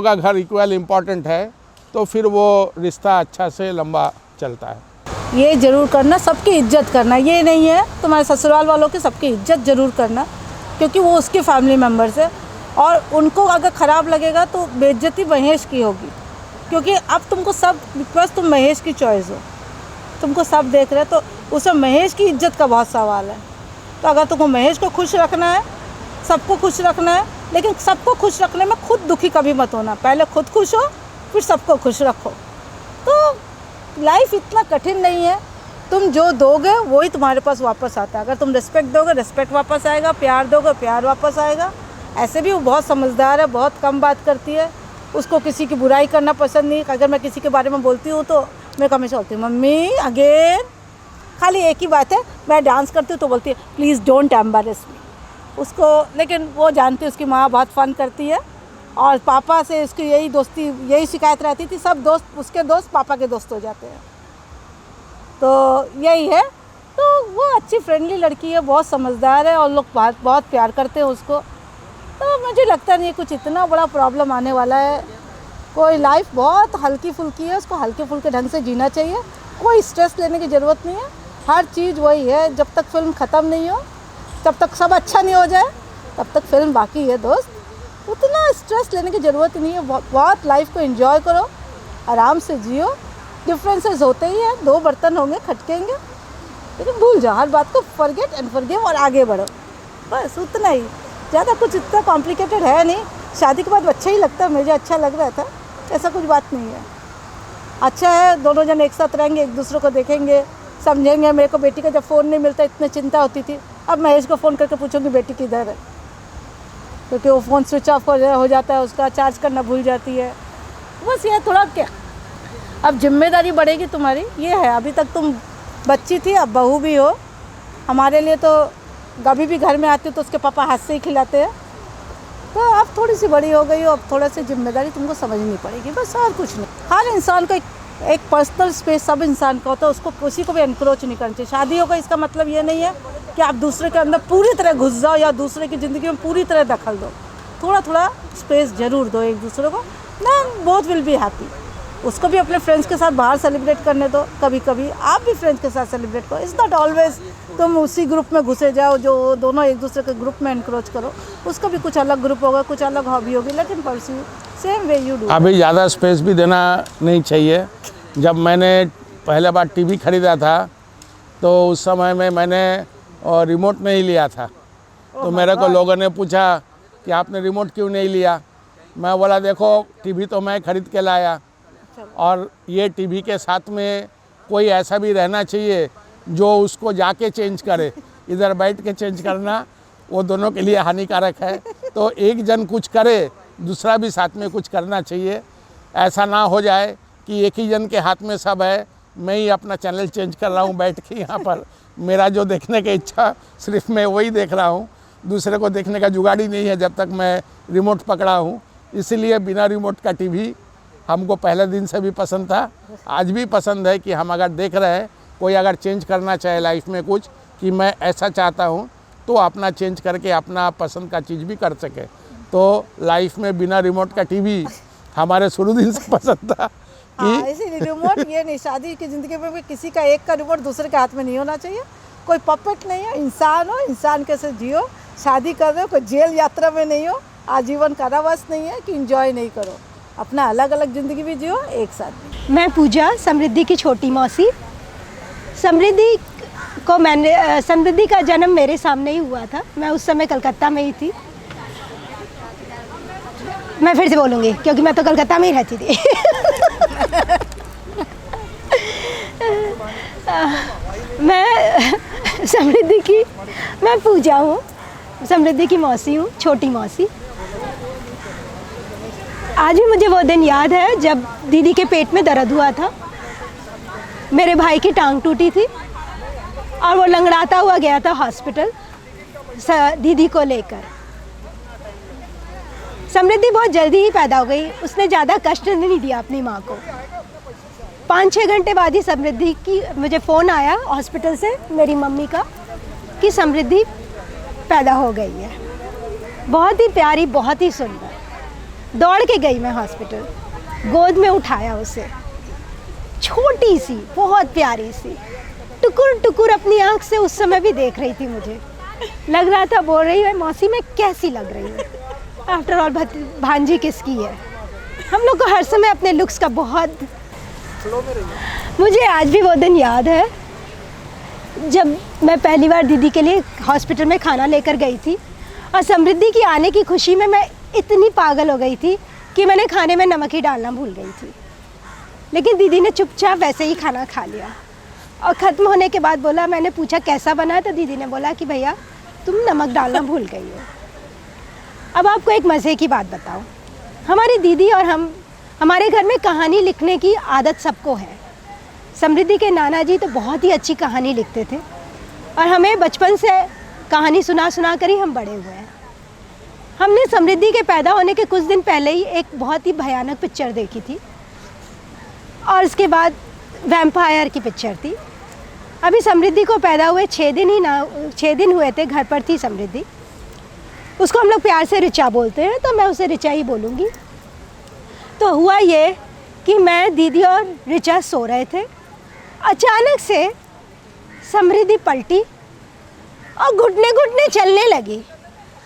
का घर इक्वल इम्पोर्टेंट है तो फिर वो रिश्ता अच्छा से लंबा चलता है। ये ज़रूर करना, सबकी इज्जत करना, ये नहीं है तुम्हारे ससुराल वालों की सबकी इज्जत ज़रूर करना, क्योंकि वो उसके फैमिली मेम्बर्स है और उनको अगर ख़राब लगेगा तो बेइज्जती महेश की होगी, क्योंकि अब तुमको सब, बिकॉज तुम महेश की चॉइस हो, तुमको सब देख रहे हैं, तो उसमें महेश की इज्जत का बहुत सवाल है। तो अगर तुमको महेश को खुश रखना है, सबको खुश रखना है, लेकिन सबको खुश रखने में खुद दुखी कभी मत होना, पहले खुद खुश हो फिर सबको खुश रखो। तो लाइफ इतना कठिन नहीं है, तुम जो दोगे वही तुम्हारे पास वापस आता है। अगर तुम रिस्पेक्ट दोगे रिस्पेक्ट वापस आएगा, प्यार दोगे प्यार वापस आएगा। ऐसे भी वो बहुत समझदार है, बहुत कम बात करती है, उसको किसी की बुराई करना पसंद नहीं। अगर मैं किसी के बारे में बोलती हूँ तो मैं हमेशा बोलती हूँ मम्मी अगेन, खाली एक ही बात है, मैं डांस करती हूँ तो बोलती है प्लीज़ डोंट एम्बैरेस मी उसको, लेकिन वो जानती है उसकी माँ बहुत फ़न करती है और पापा से उसकी यही दोस्ती, यही शिकायत रहती थी, सब दोस्त उसके दोस्त पापा के दोस्त हो जाते हैं, तो यही है। तो वो अच्छी फ्रेंडली लड़की है, बहुत समझदार है और लोग बहुत प्यार करते हैं उसको। तो मुझे लगता नहीं है कुछ इतना बड़ा प्रॉब्लम आने वाला है। कोई लाइफ बहुत हल्की फुल्की है, उसको हल्के फुल्के ढंग से जीना चाहिए, कोई स्ट्रेस लेने की ज़रूरत नहीं है। हर चीज़ वही है, जब तक फिल्म ख़त्म नहीं हो, जब तक सब अच्छा नहीं हो जाए तब तक फिल्म बाकी है दोस्त। उतना स्ट्रेस लेने की ज़रूरत नहीं है, बहुत लाइफ को एंजॉय करो, आराम से जियो। डिफरेंसेस होते ही हैं, दो बर्तन होंगे खटकेंगे, लेकिन भूल जाओ हर बात को, फॉरगेट एंड फॉरगिव और आगे बढ़ो, बस उतना ही। ज़्यादा कुछ इतना कॉम्प्लिकेटेड है नहीं। शादी के बाद अच्छा ही लगता है, मुझे अच्छा लग रहा था, ऐसा कुछ बात नहीं है। अच्छा है, दोनों जन एक साथ रहेंगे, एक दूसरे को देखेंगे, समझेंगे। मेरे को बेटी का जब फ़ोन नहीं मिलता इतनी चिंता होती थी, अब महेश को फ़ोन करके पूछूंगी बेटी किधर है, क्योंकि वो फ़ोन स्विच ऑफ हो जाता है, उसका चार्ज करना भूल जाती है। बस ये थोड़ा क्या, अब जिम्मेदारी बढ़ेगी तुम्हारी, ये है। अभी तक तुम बच्ची थी, अब बहू भी हो। हमारे लिए तो कभी भी घर में आती हो तो उसके पापा हाथ से ही खिलाते हैं, तो अब थोड़ी सी बड़ी हो गई हो, अब थोड़ा सी जिम्मेदारी तुमको समझनी पड़ेगी, बस और कुछ नहीं। हर इंसान को एक पर्सनल स्पेस सब इंसान का होता है, उसको किसी को भी एनक्रोच नहीं करना चाहिए। शादी होगा इसका मतलब ये नहीं है कि आप दूसरे के अंदर पूरी तरह घुस जाओ या दूसरे की ज़िंदगी में पूरी तरह दखल दो। थोड़ा थोड़ा स्पेस ज़रूर दो एक दूसरे को, ना बोथ विल बी हैप्पी। उसको भी अपने फ्रेंड्स के साथ बाहर सेलिब्रेट करने दो, कभी कभी आप भी फ्रेंड्स के साथ सेलिब्रेट करो। इट्स नॉट ऑलवेज तुम उसी ग्रुप में घुसे जाओ जो दोनों एक दूसरे के ग्रुप में एनक्रोच करो। उसका भी कुछ अलग ग्रुप होगा, कुछ अलग हॉबी होगी, लेकिन pursue same way you do. अभी ज़्यादा स्पेस भी देना नहीं चाहिए। जब मैंने पहले बार टीवी ख़रीदा था तो उस समय में मैंने रिमोट नहीं लिया था, तो मेरे को लोगों ने पूछा कि आपने रिमोट क्यों नहीं लिया। मैं बोला देखो टीवी तो मैं ख़रीद के लाया, और ये टीवी के साथ में कोई ऐसा भी रहना चाहिए जो उसको जाके चेंज करे। इधर बैठ के चेंज करना वो दोनों के लिए हानिकारक है। तो एक जन कुछ करे, दूसरा भी साथ में कुछ करना चाहिए। ऐसा ना हो जाए कि एक ही जन के हाथ में सब है, मैं ही अपना चैनल चेंज कर रहा हूँ बैठ के यहाँ पर। मेरा जो देखने की इच्छा सिर्फ मैं वही देख रहा हूँ, दूसरे को देखने का जुगाड़ ही नहीं है जब तक मैं रिमोट पकड़ा हूँ। इसीलिए बिना रिमोट का टीवी हमको पहले दिन से भी पसंद था, आज भी पसंद है। कि हम अगर देख रहे हैं कोई अगर चेंज करना चाहे लाइफ में कुछ, कि मैं ऐसा चाहता हूँ, तो अपना चेंज करके अपना पसंद का चीज़ भी कर सके। तो लाइफ में बिना रिमोट का टीवी हमारे शुरू दिन से पसंद था। इसीलिए रिमोट ये नहीं, शादी की ज़िंदगी में भी किसी का एक का रिमोट दूसरे के हाथ में नहीं होना चाहिए। कोई पपेट नहीं है, इंसान हो, इंसान कैसे जियो। शादी कर रहे हो, कोई जेल यात्रा में नहीं हो, आजीवन कारावास नहीं है कि इंजॉय नहीं करो। अपना अलग अलग ज़िंदगी भी जियो, एक साथ भी। मैं पूजा, समृद्धि की छोटी मौसी। समृद्धि का जन्म मेरे सामने ही हुआ था। मैं उस समय कलकत्ता में ही थी। मैं फिर से बोलूँगी क्योंकि मैं तो कलकत्ता में ही रहती थी। मैं पूजा हूँ, समृद्धि की मौसी हूँ, छोटी मौसी। आज भी मुझे वो दिन याद है जब दीदी के पेट में दर्द हुआ था। मेरे भाई की टांग टूटी थी और वो लंगड़ाता हुआ गया था हॉस्पिटल दीदी को लेकर। समृद्धि बहुत जल्दी ही पैदा हो गई, उसने ज़्यादा कष्ट नहीं दिया अपनी माँ को। 5-6 घंटे बाद ही समृद्धि की मुझे फ़ोन आया हॉस्पिटल से मेरी मम्मी का कि समृद्धि पैदा हो गई है। बहुत ही प्यारी, बहुत ही सुंदर। दौड़ के गई मैं हॉस्पिटल, गोद में उठाया उसे, छोटी सी, बहुत प्यारी सी, टुकुर टुकुर अपनी आँख से उस समय भी देख रही थी मुझे। लग रहा था, बोल रही है मौसी मैं कैसी लग रही हूँ। आफ्टर ऑल भांजी किसकी है। हम लोग को हर समय अपने लुक्स का बहुत, मुझे आज भी वो दिन याद है जब मैं पहली बार दीदी के लिए हॉस्पिटल में खाना लेकर गई थी और समृद्धि की आने की खुशी में मैं इतनी पागल हो गई थी कि मैंने खाने में नमक ही डालना भूल गई थी। लेकिन दीदी ने चुपचाप वैसे ही खाना खा लिया और ख़त्म होने के बाद बोला, मैंने पूछा कैसा बना है तो दीदी ने बोला कि भैया तुम नमक डालना भूल गई हो। अब आपको एक मज़े की बात बताओ, हमारी दीदी और हमारे घर में कहानी लिखने की आदत सबको है। समृद्धि के नाना जी तो बहुत ही अच्छी कहानी लिखते थे और हमें बचपन से कहानी सुना सुना कर ही हम बड़े हुए हैं। हमने समृद्धि के पैदा होने के कुछ दिन पहले ही एक बहुत ही भयानक पिक्चर देखी थी और उसके बाद वैम्पायर की पिक्चर थी। अभी समृद्धि को पैदा हुए 6 दिन हुए थे, घर पर थी समृद्धि। उसको हम लोग प्यार से रिचा बोलते हैं तो मैं उसे रिचा ही बोलूँगी। तो हुआ ये कि मैं, दीदी और रिचा सो रहे थे, अचानक से समृद्धि पलटी और घुटने घुटने चलने लगी।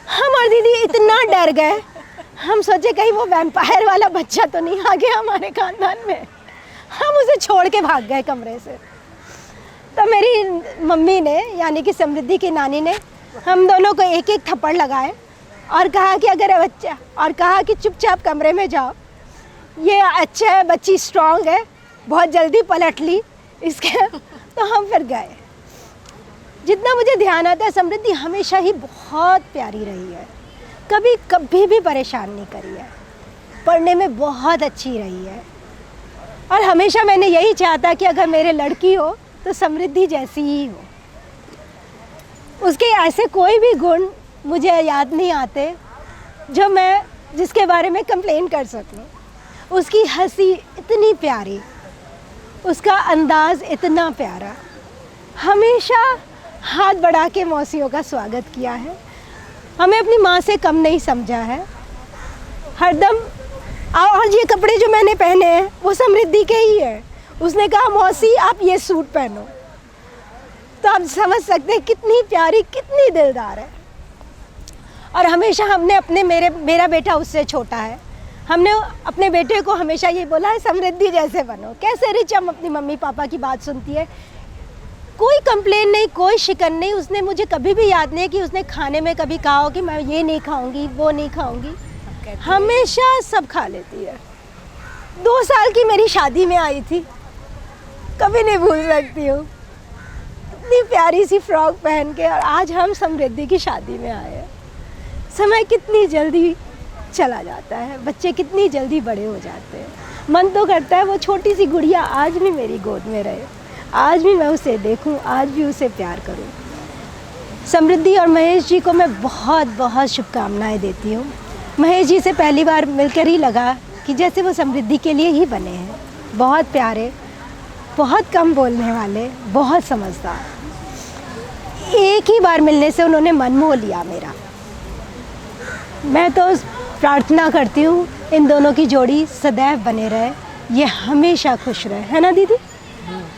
हम और दीदी इतना डर गए, हम सोचे कहीं वो वैम्पायर वाला बच्चा तो नहीं आ गया हमारे खानदान में। हम उसे छोड़ के भाग गए कमरे से। तो मेरी मम्मी ने, यानी कि समृद्धि की नानी ने, हम दोनों को एक एक थप्पड़ लगाए और कहा कि अगर बच्चा, और कहा कि चुपचाप कमरे में जाओ, ये अच्छा है, बच्ची स्ट्रांग है, बहुत जल्दी पलट ली इसके। तो हम फिर गए। जितना मुझे ध्यान आता है समृद्धि हमेशा ही बहुत प्यारी रही है, कभी भी परेशान नहीं करी है, पढ़ने में बहुत अच्छी रही है और हमेशा मैंने यही चाहता कि अगर मेरे लड़की हो तो समृद्धि जैसी ही हो। उसके ऐसे कोई भी गुण मुझे याद नहीं आते जो मैं जिसके बारे में कंप्लेन कर सकूं। उसकी हंसी इतनी प्यारी, उसका अंदाज़ इतना प्यारा, हमेशा हाथ बढ़ा के मौसियों का स्वागत किया है, हमें अपनी माँ से कम नहीं समझा है हरदम। और ये कपड़े जो मैंने पहने हैं वो समृद्धि के ही है। उसने कहा मौसी आप ये सूट पहनो, तो आप समझ सकते हैं कितनी प्यारी, कितनी दिलदार है। और हमेशा हमने मेरा बेटा उससे छोटा है, हमने अपने बेटे को हमेशा ये बोला है समृद्धि जैसे बनो। कैसे रिचम अपनी मम्मी पापा की बात सुनती है, कोई कंप्लेन नहीं, कोई शिकन नहीं। उसने मुझे कभी भी याद नहीं कि उसने खाने में कभी कहा हो कि मैं ये नहीं खाऊंगी, वो नहीं खाऊंगी। हमेशा सब खा लेती है। 2 साल की मेरी शादी में आई थी, कभी नहीं भूल सकती हूँ। इतनी प्यारी सी फ्रॉक पहन के, और आज हम समृद्धि की शादी में आए हैं। समय कितनी जल्दी चला जाता है, बच्चे कितनी जल्दी बड़े हो जाते हैं। मन तो करता है वो छोटी सी गुड़िया आज भी मेरी गोद में रहे, आज भी मैं उसे देखूं, आज भी उसे प्यार करूं। समृद्धि और महेश जी को मैं बहुत बहुत शुभकामनाएं देती हूं। महेश जी से पहली बार मिलकर ही लगा कि जैसे वो समृद्धि के लिए ही बने हैं। बहुत प्यारे, बहुत कम बोलने वाले, बहुत समझदार। एक ही बार मिलने से उन्होंने मन मोह लिया मेरा। मैं तो प्रार्थना करती हूँ इन दोनों की जोड़ी सदैव बने रहे, ये हमेशा खुश रहे, है ना दीदी?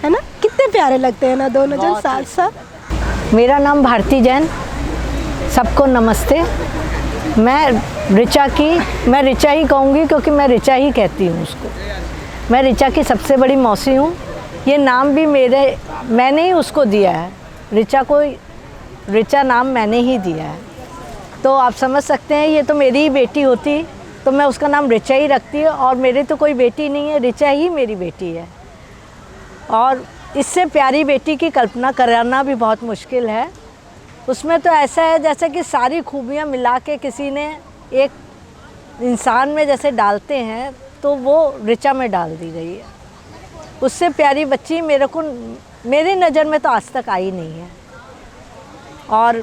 है ना? कितने प्यारे लगते हैं ना दोनों जन साथ साथ। मेरा नाम भारती जैन, सबको नमस्ते। मैं रिचा ही कहूँगी क्योंकि मैं रिचा ही कहती हूँ उसको। मैं रिचा की सबसे बड़ी मौसी हूँ। ये नाम भी मैंने ही उसको दिया है। रिचा नाम मैंने ही दिया है। तो आप समझ सकते हैं, ये तो मेरी ही बेटी होती तो मैं उसका नाम रिचा ही रखती। और मेरी तो कोई बेटी नहीं है, रिचा ही मेरी बेटी है। और इससे प्यारी बेटी की कल्पना कराना भी बहुत मुश्किल है। उसमें तो ऐसा है जैसे कि सारी खूबियाँ मिला के किसी ने एक इंसान में जैसे डालते हैं, तो वो रिचा में डाल दी गई है। उससे प्यारी बच्ची मेरी नज़र में तो आज तक आई नहीं है। और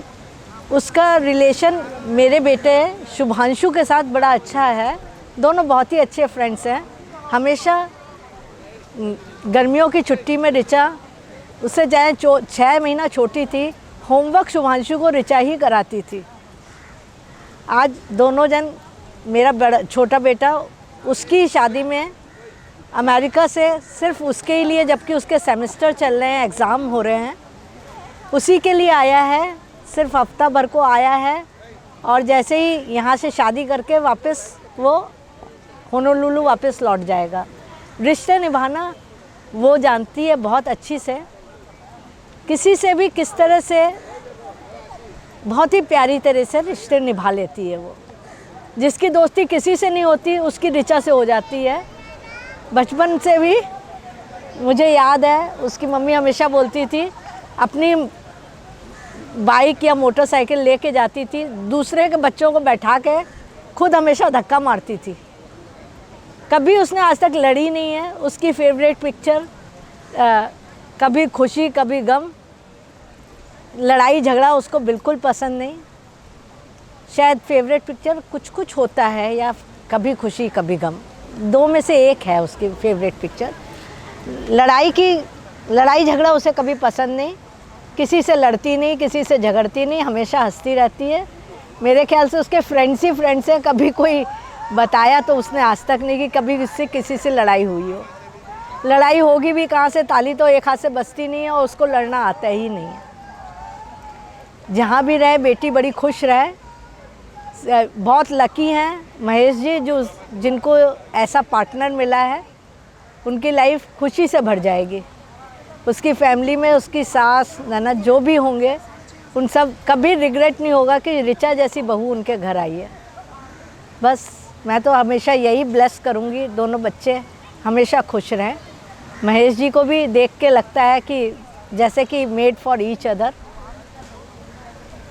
उसका रिलेशन मेरे बेटे शुभांशु के साथ बड़ा अच्छा है। दोनों बहुत ही अच्छे फ्रेंड्स हैं। हमेशा गर्मियों की छुट्टी में ऋचा, उससे चाहे 6 महीना छोटी थी, होमवर्क शुभांशु को ऋचा ही कराती थी। आज दोनों जन, मेरा छोटा बेटा उसकी शादी में अमेरिका से सिर्फ उसके ही लिए, जबकि उसके सेमेस्टर चल रहे हैं, एग्ज़ाम हो रहे हैं, उसी के लिए आया है, सिर्फ हफ्ता भर को आया है और जैसे ही यहाँ से शादी करके वापस वो होनोलुलु वापस लौट जाएगा। रिश्ते निभाना वो जानती है बहुत अच्छी से, किसी से भी किस तरह से बहुत ही प्यारी तरह से रिश्ते निभा लेती है वो। जिसकी दोस्ती किसी से नहीं होती उसकी ऋचा से हो जाती है। बचपन से भी मुझे याद है, उसकी मम्मी हमेशा बोलती थी, अपनी बाइक या मोटरसाइकिल लेके जाती थी, दूसरे के बच्चों को बैठा के खुद हमेशा धक्का मारती थी। कभी उसने आज तक लड़ी नहीं है। उसकी फेवरेट पिक्चर कभी खुशी कभी गम, लड़ाई झगड़ा उसको बिल्कुल पसंद नहीं। शायद फेवरेट पिक्चर कुछ कुछ होता है या कभी खुशी कभी गम, 2 में से एक है उसकी फेवरेट पिक्चर। लड़ाई झगड़ा उसे कभी पसंद नहीं, किसी से लड़ती नहीं, किसी से झगड़ती नहीं, हमेशा हंसती रहती है। मेरे ख्याल से उसके फ्रेंड्स ही फ्रेंड्स हैं, कभी कोई बताया तो उसने आज तक नहीं कि कभी इससे किसी से लड़ाई हुई हो। लड़ाई होगी भी कहाँ से, ताली तो एक हाथ से बजती नहीं है और उसको लड़ना आता ही नहीं है। जहाँ भी रहे बेटी बड़ी खुश रहे। बहुत लकी हैं महेश जी जो जिनको ऐसा पार्टनर मिला है, उनकी लाइफ खुशी से भर जाएगी। उसकी फैमिली में उसकी सास ननद जो भी होंगे, उन सब कभी रिग्रेट नहीं होगा कि ऋचा जैसी बहू उनके घर आई है। बस मैं तो हमेशा यही ब्लेस करूँगी, दोनों बच्चे हमेशा खुश रहें। महेश जी को भी देख के लगता है कि जैसे कि मेड फॉर ईच अदर।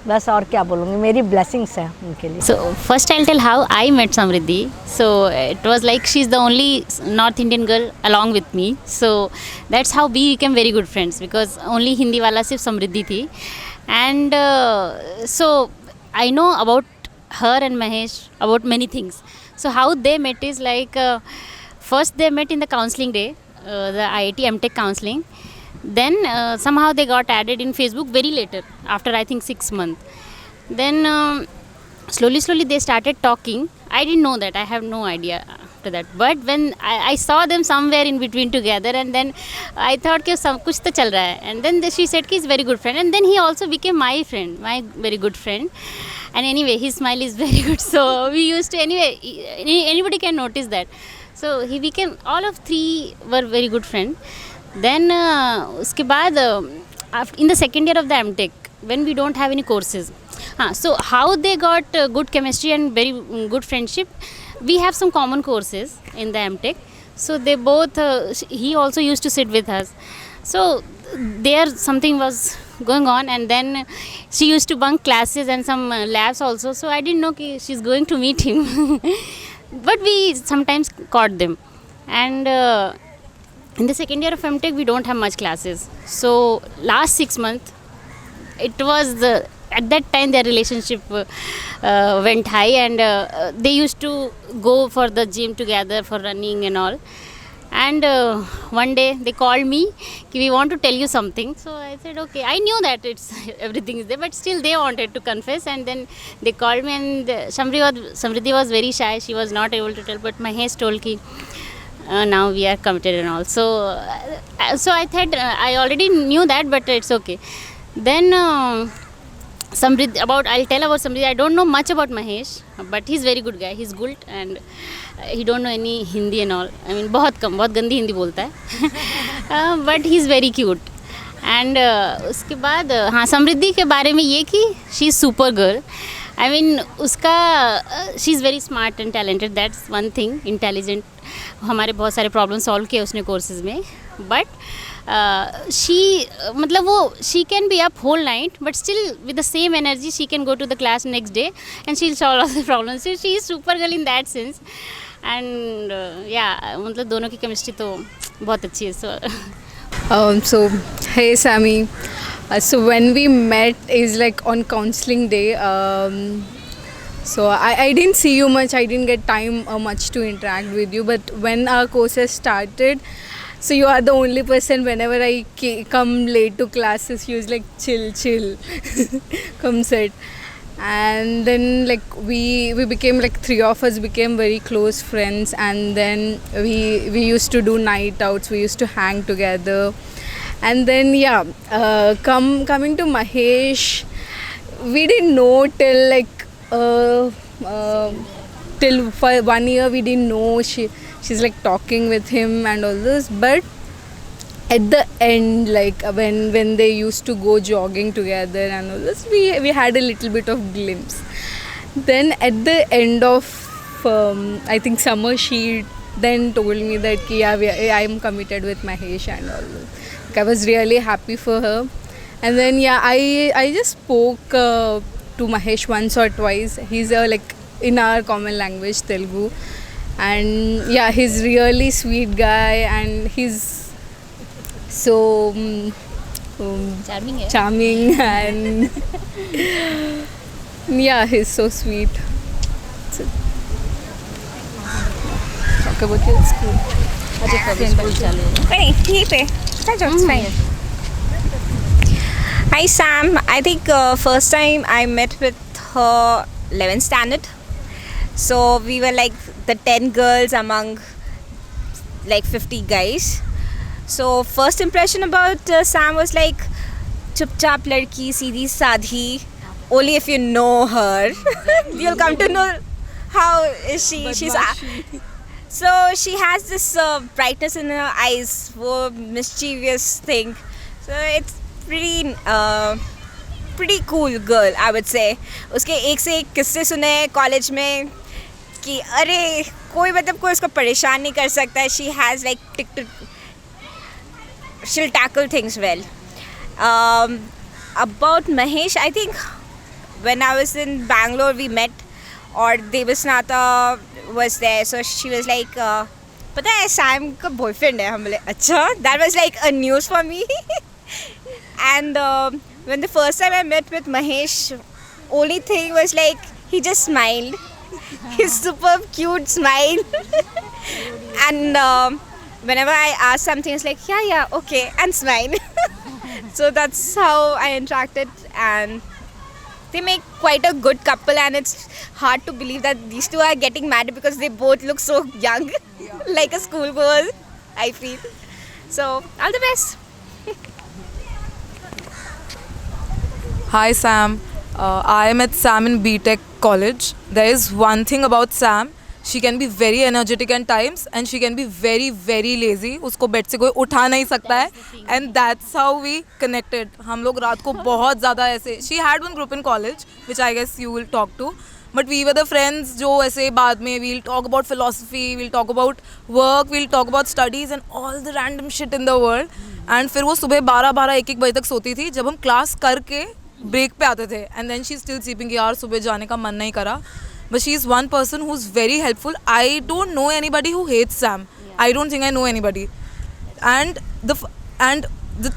बस और क्या बोलूँगी, मेरी ब्लेसिंग्स हैं उनके लिए। So first I'll tell how I met Samriddhi. So it was like she's the only North Indian girl along with me. So that's how we became very good friends because only Hindi wala sirf Samriddhi thi. And so I know about her and Mahesh about many things. So how they met is like first they met in the counseling day, the IIT MTech counseling. Then somehow they got added in Facebook very later, after I think 6 months. Then slowly they started talking. I didn't know that, I have no idea after that. But when I saw them somewhere in between together, and then I thought कि सब कुछ तो चल रहा है. And then she said कि he's very good friend. And then he also became my friend, my very good friend. And anyway, his smile is very good. So we used to, anyway, anybody can notice that. So he became, all of three were very good friends. Then उसके बाद in the second year of the MTech, when we don't have any courses, so how they got good chemistry and very good friendship, we have some common courses in the MTech. So they both, he also used to sit with us. So there something was going on, and then she used to bunk classes and some labs also. So I didn't know कि she's going to meet him. But we sometimes caught them. And in the second year of MTech, we don't have much classes. So last 6 months, it was at that time their relationship went high, and they used to go for the gym together for running and all. And one day they called me, we want to tell you something. So I said okay. I knew that everything is there, but still they wanted to confess. And then they called me, and Samriddhi was very shy. She was not able to tell, but Mahesh told ki now we are committed and all. So I thought I already knew that, but it's okay. Then Samriddhi, I'll tell about Samriddhi. I don't know much about Mahesh, but he's very good guy. He's good, and he don't know any Hindi and all. I mean बहुत कम, बहुत गंदी हिंदी बोलता है. But he's very cute. And उसके बाद समृद्धि के बारे में ये कि she is super girl. I mean उसका she is very smart and talented. That's one thing. Intelligent. हमारे बहुत सारे प्रॉब्लम सॉल्व किए उसने कोर्सेज में. बट मतलब वो she can be up whole night, but still with the same energy she can go to the class next day and she'll solve all the problems. So she is super girl in that sense. And yeah, मतलब दोनों की chemistry तो बहुत अच्छी है. So hey Sammy, so when we met is like on counseling day. So I didn't see you much, I didn't get time much to interact with you, but when our courses started, So you are the only person whenever I come late to classes. She was like, chill, come sit. And then like we became like three of us became very close friends, and then we used to do night outs. We used to hang together, and then coming to Mahesh, we didn't know till like till for 1 year we didn't know she's like talking with him and all this, but at the end, like when they used to go jogging together and all this, we had a little bit of glimpse. Then at the end of I think summer, she then told me that I am committed with Mahesh and all this. Like, I was really happy for her. And then I just spoke to Mahesh once or twice. He's like in our common language, Telugu, and yeah, he's really sweet guy, and he's so charming and yeah, he's so sweet. So, talk about your school. It's fine. Hi Sam, I think first time I met with her 11th standard. So we were like the 10 girls among like 50 guys. So first impression about Sam was like chupchap ladki, seedhi sadhi. Only if you know her, you'll come to know how is she. So she has this brightness in her eyes, वो mischievous thing. So it's pretty cool girl, I would say. उसके एक से एक किस्से सुने college में कि अरे कोई मतलब कोई उसको परेशान नहीं कर सकता है. She has like she'll tackle things well. About Mahesh, I think when I was in Bangalore we met, or Devasnata was there, so she was like, पता है Sam का boyfriend है. हम बोले अच्छा, that was like a news for me. And when the first time I met with Mahesh, only thing was like he just smiled. His super cute smile. And whenever I asked something, it's like yeah, okay, and smile. So that's how I interacted, and they make quite a good couple, and it's hard to believe that these two are getting married because they both look so young, like a schoolgirl, I feel. So all the best. Hi Sam, I met Sam in BTech college. There is one thing about Sam, she can be very energetic at times and she can be very very lazy. उसको bed से कोई उठा नहीं सकता है, and that's how we connected. हम लोग रात को बहुत ज़्यादा ऐसे, she had one group in college which I guess you will talk to, but we were the friends जो ऐसे बाद में we'll talk about philosophy, we'll talk about work, we'll talk about studies and all the random shit in the world. And फिर वो सुबह 12-1 बजे तक सोती थी जब हम क्लास करके ब्रेक पे आते थे, and then she's still sleeping कि यार सुबह जाने का मन नहीं करा. But she is one person who's very helpful. I don't know anybody who hates Sam. I don't think I know anybody. And the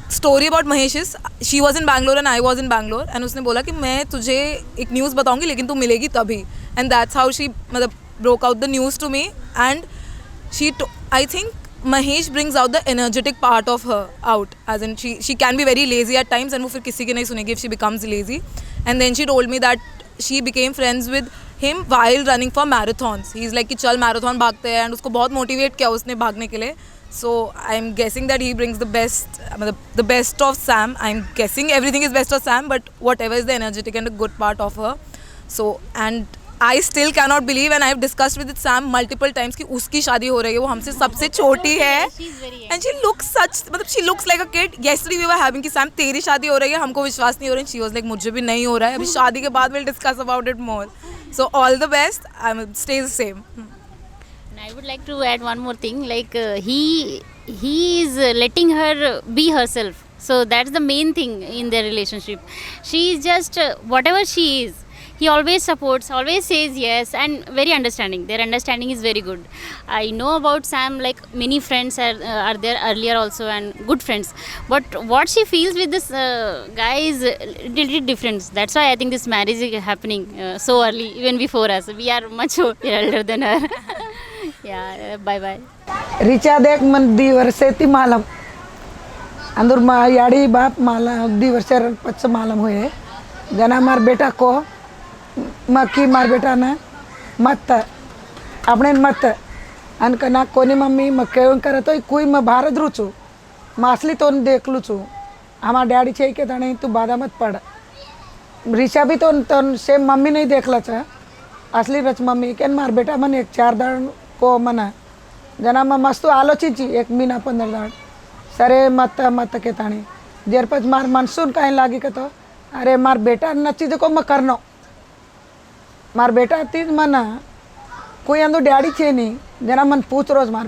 story about Mahesh is, she was in Bangalore and I was in Bangalore, and उसने बोला कि मैं तुझे एक news बताऊंगी लेकिन तू मिलेगी तभी. And that's how she मतलब broke out the news to me. And I think Mahesh brings out the energetic part of her out, as in she can be very lazy at times and वो फिर किसी की नहीं सुनेगी if she becomes lazy. And then she told me that she became friends with him while running for marathons. He's like कि चल marathon भागते हैं, and उसको बहुत motivate किया उसने भागने के लिए. So I'm guessing that he brings the best of Sam. I'm guessing everything is best of Sam, but whatever is the energetic and the good part of her. So, and I still cannot believe, and I've discussed with Sam multiple times कि उसकी शादी हो रही है, वो हमसे सबसे छोटी है, and she looks she looks like a kid. Yesterday we were having कि Sam तेरी शादी हो रही है, हमको विश्वास नहीं हो रहा है. She was like मुझे भी नहीं हो रहा है, अभी शादी के बाद we'll discuss about it more. So all the best. Stay the same. And I would like to add one more thing, like he is letting her be herself. So that's the main thing in their relationship. She is just whatever she is. He always supports, always says yes, and very understanding. Their understanding is very good. I know about Sam, like many friends are there earlier also, and good friends. But what she feels with this guy is a little different. That's why I think this marriage is happening so early, even before us. We are much older than her. Yeah, bye bye. Richa ದೇಕ್ ಮನ್ ದಿ ವರ್ಷ ತಿ ಮಾಲಮ್ अंदर याड़ी बाप माला दी वर्ष पच्च मालूम हुए जना मार बेटा को मक्की मार बेटा ना मत अपने मत अनक ना कोनी मम्मी मक्के करे तो कोई मैं भारत रुचू मासली तो देख लूचू हमार डैडी छे के तने तू बाधा मत पड़ ऋषा भी तो सेम मम्मी नहीं देख ला चा असली रच मम्मी के मार बेटा मन एक 4 दाड़ को मना जना मैं मस्त आलोचिंची 1 महीना 15 दाड़ सरे मत मत के ताणी जेर पच मार मनसून कहीं लागी के तो अरे मार बेटा नची देखो मैं करनो मार बेटा तीज मना कोई अंदर डैडी छे नहीं जना मन पूछ रोज मार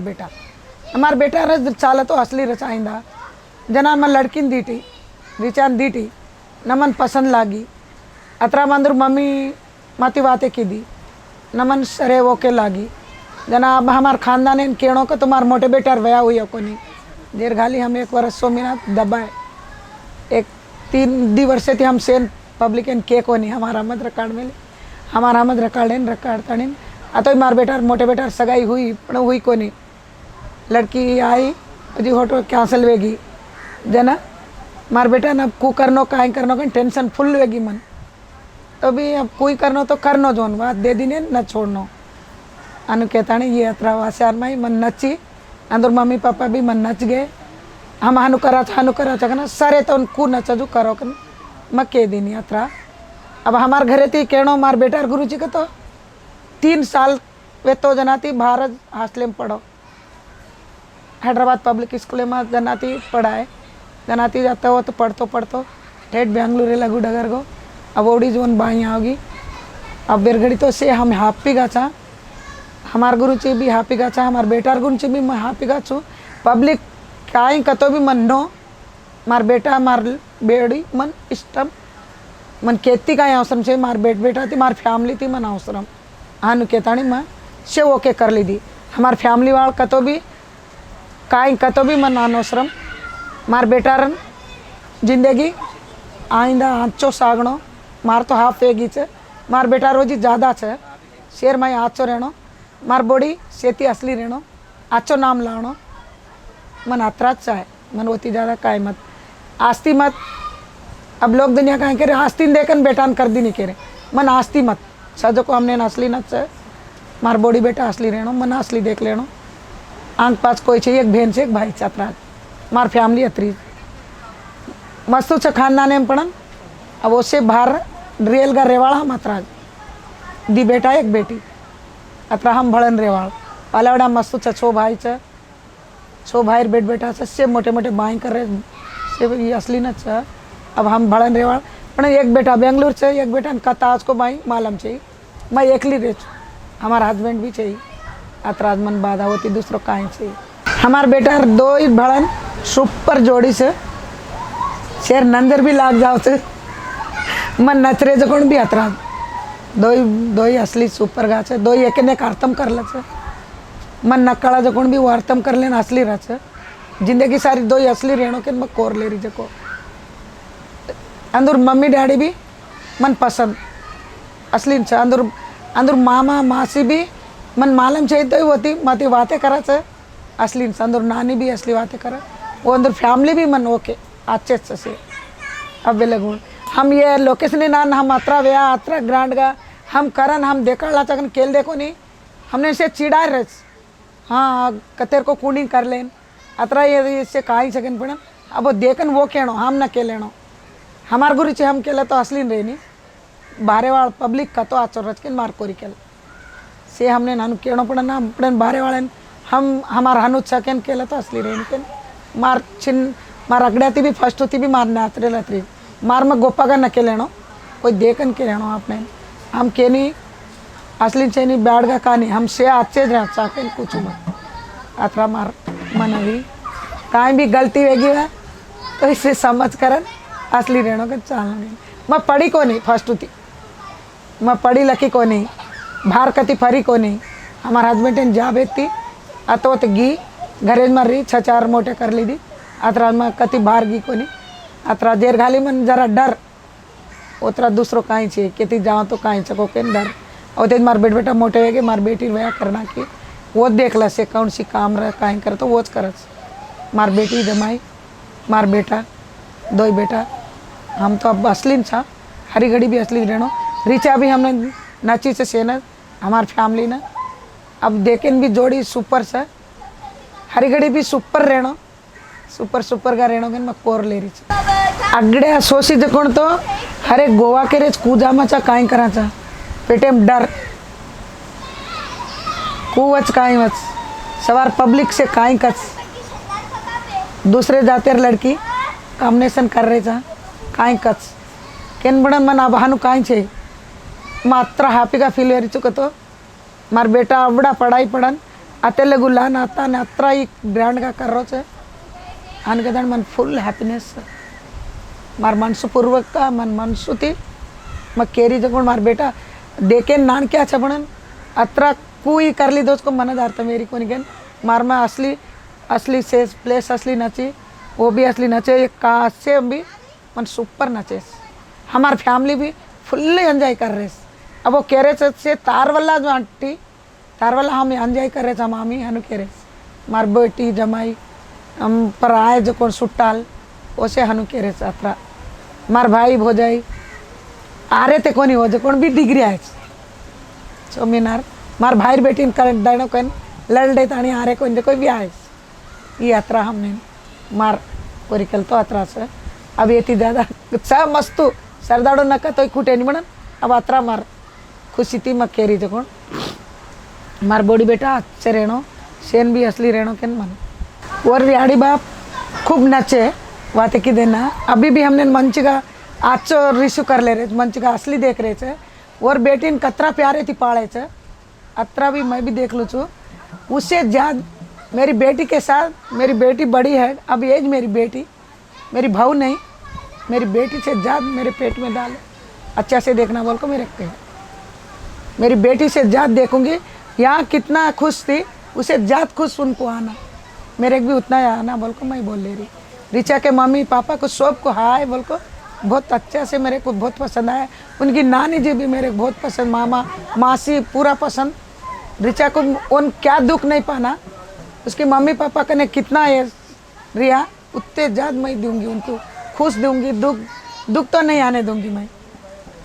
बेटा रज चाल तो असली रच आइंदा जना मन लड़की दीटी रिचान दीटी न मन पसंद लागी अतरा मंदर मम्मी माती बातें की दी न मन सरे वो के लागी जना अब हमार खानदान इन केणों का तुम्हार मोटे बेटा वया हुई को नहीं देर घाली हम 1 वर्ष 100 महीना दबाए 3 वर्ष थी हम सेन पब्लिक इन के को नहीं हमारा मत रिकॉर्ड में हमारा मत रिकॉर्ड तड़ीन अतो मार बेटा मोटे बेटा सगाई हुई पण हुई को नहीं लड़की आई जी होटो कैंसल वेगी जना मार बेटा न कू करनो काई करनो का टेंशन फुल वेगी मन तो भी अब कोई करनो तो करनो जोन बात दे दीने न छोड़नो अनु कहता नहीं ये अतरा वास्यार माई मन नची अंदर मम्मी पापा भी मन नच गए हम हनु करा ना सरे तो उनको नचजू करो कन मैं कह दीनी अतरा अब हमार घरे थी केणो मार बेटा गुरु जी का तो 3 साल वे तो जनाती भारत हॉस्टल में पढ़ो हैदराबाद पब्लिक स्कूल में जनाती पढ़ाए जनाती जाता हो तो पढ़तो ठेठ बेंगलुरु लगू डगर गो अब ओडी जोन बाई आओगी अब बेरगड़ी तो से हम हैप्पी गाचा हमार गुरु ची भी हैप्पी गाचा हमार बेटार गुरु ची भी मैं हैप्पी गाचू पब्लिक काई कतो भी मन नो मार बेटा मार बेड़ी मन इष्टम मन केती काई अवसरम छे मार बेटा थी मार फैमिली थी मन अवसरम आनु केताणी मैं से ओके कर ली दी हमार फैमिली वाल कतो भी काई कतो भी मन अनवसरम मार बेटारन जिंदगी आइंदा आँचो सागणो मार तो हाफ वेगी छे मार बेटा रोजी ज़्यादा छे शेर माई आँचो रहनो मार बोड़ी सेती असली रहनो आँचो नाम लावनो मन अतराज चाहे मन होती ज़्यादा काई मत आस्ती मत अब लोग दुनिया कहें करे आस्ती देखन बेटान कर दी नहीं करे मन आस्ती मत सजो को हमने असली न चाहे मार बोड़ी बेटा असली रहनो मन असली देख लेनो आंख पास कोई चाहिए एक बहन से एक भाई अतराज मार फैमिली अतरी मस्तु छे खानदान एम पण अब उससे बाहर रियल का रेवाड़ा हम अतराज दी बेटा एक बेटी अतरा हम भड़न रेवाड़ पालावड़ा मस्तु छे 6 भाई छे 6 भाई बेट बेटा छे से मोटे मोटे बाई कर रहे से ये असली न छे अब हम भड़न रेवाड़ पण एक बेटा बेंगलुरु छे एक बेटा कताज को बाई मालम छे मैं एकली रह हमारा हस्बैंड भी चाहिए अतराज मन बाधा होती दूसरों काई चाहिए हमार बेटा 2 ही भड़न सुपर जोड़ी से शेर नंदर भी लाग जाओ थे मन नचरे जकोण भी अतराज दो ही असली सुपर गा छे 2 ही एक ने अर्थम कर ले छे मन नकाड़ा जकोण भी वो अर्थम कर लेना असली रह छे जिंदगी सारी 2 ही असली रहनो के मैं कोर ले रही जको अंदर मम्मी डैडी भी मन पसंद असली छे अंदर मामा मासी भी मन मालूम छे तो होती माती बातें करा छे असली अंदर नानी भी असली बातें करा वो अंदर फैमिली भी मन ओके अच्छे से अब वे लगून हम ये लोकेशन ना हम अतरा व्या अतरा ग्रांड का हम करन हम देखा ला चकन खेल देखो नहीं हमने इसे चिढ़ा रहे हाँ कतेर को कूड़ी कर लेन अतरा ये इससे कहा सकन पड़न अब वो देखन वो कहनो हम न के लेनो हमार गुरु चे हम केले तो असली रहनी बारे वाल पब्लिक का तो आचो रच के मार कोरी केल से हमने नानु कहनो पड़न ना पड़न बारे वाले हम हमार हनु छकेन केले तो असली रहनी के मार छिन मार अगड़ाती भी फर्स्ट होती भी मारने आतरे लतरी मार में गोपा का न के लेनो कोई देखन के लेनो आपने हम के नहीं असली चेनी बैड का कहानी हम से अच्छे रह चाके कुछ मत अतरा मार मन भी कहीं भी गलती वेगी है तो इसे समझ कर असली रहनो के चालना नहीं मैं पढ़ी को नहीं फर्स्ट होती मैं पढ़ी लखी को नहीं बाहर कती फरी को नहीं हमारे हस्बैंड ने जॉब थी अतो गी घरेज में रही 6-4 मोटे कर ली थी अतरा में कति बाहर गी को नहीं अतरा देर घाली मन जरा डर उतरा दूसरों कहीं चाहिए कि जाओ तो कहीं चको के डर और तेज मार बेटा मोटे वेगे मार बेटी वया करना की वो देख ला से कौन सी काम रहा काहे कर तो वो करस मार बेटी जमाई मार बेटा दो ही बेटा हम तो अब असली छा हरी घड़ी भी असली रहनो रिचा भी हमने नाची से सेना हमार फैमिली ना अब देखें भी जोड़ी सुपर से हरी घड़ी भी सुपर रहनो सुपर का रहनो मैं कोर ले रही अगड़े सोची जकोण तो हरे गोवा के रेच कूजा मचा काई करा चा पेटे में डर कुवच काई वच सवार पब्लिक से काई कच दूसरे जाते लड़की कॉम्बिनेशन कर रहे चा काई कच केन बड़न मन अब हानु काई छे मात्रा हैप्पी का फील वेरी चुका तो मार बेटा अबड़ा पढ़ाई पढ़न आते लगू लान आता ने अत्रा ही ग्रैंड का कर रो छे आन के दन मन फुल हैप्पीनेस मार मनसु पूर्वक का मन मनसु थी मैं केरी जगोण मार बेटा देखे नान क्या छबणन अत्रा कोई कर ली दोस्त को मन दारता मेरी को निकन मार में असली से प्लेस असली नची वो भी असली नचे ये का से भी मन सुपर नचे हमार फैमिली भी फुल एंजॉय कर रहे अब वो कह रहे से तारवल्ला जो आंटी तारवल्ला हम एंजॉय कर रहे थे मामी हनु कह रहे मार बेटी जमाई हम पर आए जो कौन सुट्टाल ओसे हनु कह रहे अत्रा मार भाई भोजाई आ रहे थे कोनी हो जो कौन भी डिग्री आए सो मीनार मार भाई बेटी करंट डायनो कन लड़ दे तानी आ रहे कोई कोई भी आए ये अत्रा हमने मार कोरिकल तो अत्रा से अब ये थी ज़्यादा सब मस्तु सरदाड़ो नका तो खूटे नहीं बनन अब अत्रा मार खुशी थी मक्केरी जो कौन मार बॉडी बेटा अच्छे रहनो सेन भी असली रहनो केन मन और रियाड़ी बाप खूब नचे वाते की देना अभी भी हमने मंच का आज रिश्यू कर ले रहे मंच का असली देख रहे थे और बेटी ने कतरा प्यारे थी पाड़े थे अतरा भी मैं भी देख लूँ छू उससे ज़्यादा मेरी बेटी के साथ मेरी बेटी बड़ी है अब एज मेरी बेटी मेरी भाऊ नहीं मेरी बेटी से ज़्यादा मेरे पेट में डाले अच्छा से देखना बोल को मेरे कहे मेरी बेटी से ज़्यादा देखूंगी यहाँ कितना खुश थी उसे ज़्यादा खुश उनको आना मेरे भी उतना ही आना बोल को मैं बोल ले रही रिचा के मम्मी पापा को सबको हाय बोल को बहुत अच्छा से मेरे को बहुत पसंद आया उनकी नानी जी भी मेरे बहुत पसंद मामा मासी पूरा पसंद रिचा को उन क्या दुख नहीं पाना उसकी मम्मी पापा का ने कितना है रिया उतने ज़्यादा मैं दूंगी उनको खुश दूंगी दुख तो नहीं आने दूंगी मैं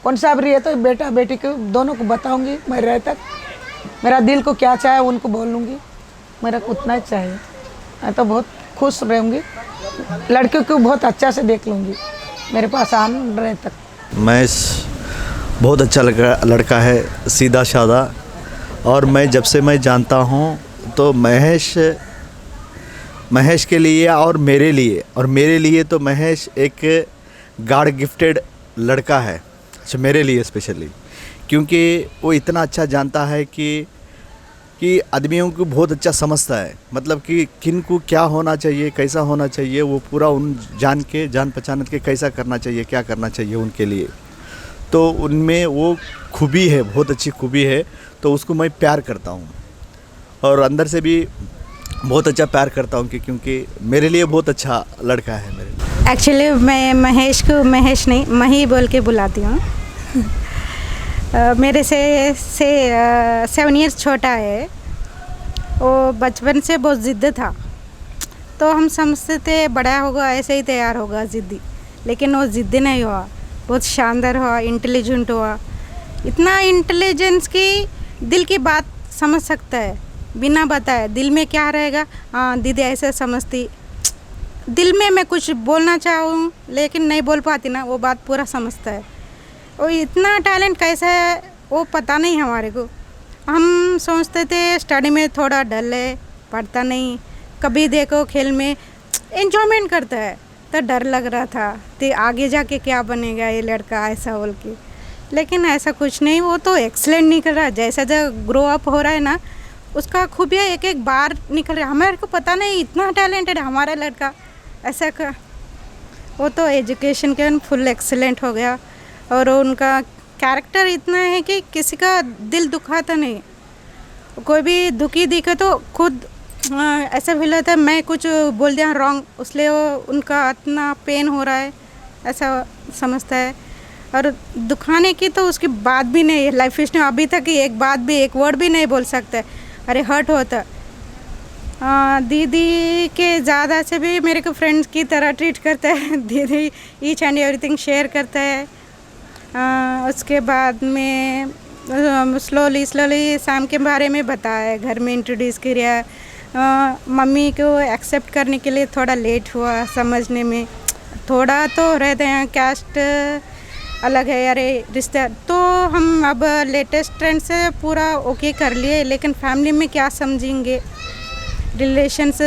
कौन सा अब रिया तो बेटा बेटी को दोनों को बताऊंगी मैं रह तक मेरा दिल को क्या चाहे उनको बोल लूँगी मेरा को उतना ही चाहिए मैं तो बहुत खुश रहूँगी लड़कियों को बहुत अच्छा से देख लूँगी मेरे पास आन रहे तक महेश बहुत अच्छा लड़का है सीधा साधा और मैं जब से मैं जानता हूँ तो महेश के लिए और मेरे लिए तो महेश एक गॉड गिफ्टेड लड़का है अच्छा मेरे लिए स्पेशली क्योंकि वो इतना अच्छा जानता है कि आदमियों को बहुत अच्छा समझता है मतलब कि किन को क्या होना चाहिए कैसा होना चाहिए वो पूरा उन जान पहचान के कैसा करना चाहिए क्या करना चाहिए उनके लिए तो उनमें वो खूबी है बहुत अच्छी खूबी है तो उसको मैं प्यार करता हूँ और अंदर से भी बहुत अच्छा प्यार करता हूँ क्योंकि मेरे लिए बहुत अच्छा लड़का है मेरे लिए। एक्चुअली मैं महेश को महेश नहीं मही बोल के बुलाती हूँ मेरे से 7 इयर्स छोटा है वो बचपन से बहुत ज़िद्दी था तो हम समझते थे बड़ा होगा ऐसे ही तैयार होगा ज़िद्दी लेकिन वो ज़िद्दी नहीं हुआ बहुत शानदार हुआ इंटेलिजेंट हुआ इतना इंटेलिजेंस की दिल की बात समझ सकता है बिना बताए दिल में क्या रहेगा हाँ दीदी ऐसे समझती दिल में मैं कुछ बोलना चाहूँ लेकिन नहीं बोल पाती ना वो बात पूरा समझता है वो इतना टैलेंट कैसा है वो पता नहीं हमारे को हम सोचते थे स्टडी में थोड़ा डल है पढ़ता नहीं कभी देखो खेल में एंजॉयमेंट करता है तो डर लग रहा था तो आगे जाके क्या बनेगा ये लड़का ऐसा बोल के लेकिन ऐसा कुछ नहीं वो तो एक्सीलेंट निकल रहा है जैसा जैसा ग्रो अप हो रहा है ना उसका खूबियाँ एक एक बार निकल रहा है हमारे को पता नहीं इतना टैलेंटेड हमारा लड़का ऐसा का वो तो एजुकेशन के फुल एक्सीलेंट हो गया और उनका कैरेक्टर इतना है कि किसी का दिल दुखाता नहीं कोई भी दुखी दिखे तो खुद ऐसा फील होता है मैं कुछ बोल दिया रॉन्ग इसलिए वो उनका इतना पेन हो रहा है ऐसा समझता है और दुखाने की तो उसकी बात भी नहीं है लाइफ में अभी तक एक बात भी एक वर्ड भी नहीं बोल सकता है अरे हर्ट होता। दीदी के ज़्यादा से भी मेरे को फ्रेंड्स की तरह ट्रीट करता है। दीदी ईच एंड एवरीथिंग शेयर करता है। उसके बाद में स्लोली सैम के बारे में बताया, घर में इंट्रोड्यूस किया। मम्मी को एक्सेप्ट करने के लिए थोड़ा लेट हुआ, समझने में थोड़ा तो रहते हैं, कास्ट अलग है, अरे रिश्ता। तो हम अब लेटेस्ट ट्रेंड से पूरा ओके कर लिए, लेकिन फैमिली में क्या समझेंगे, रिलेशंस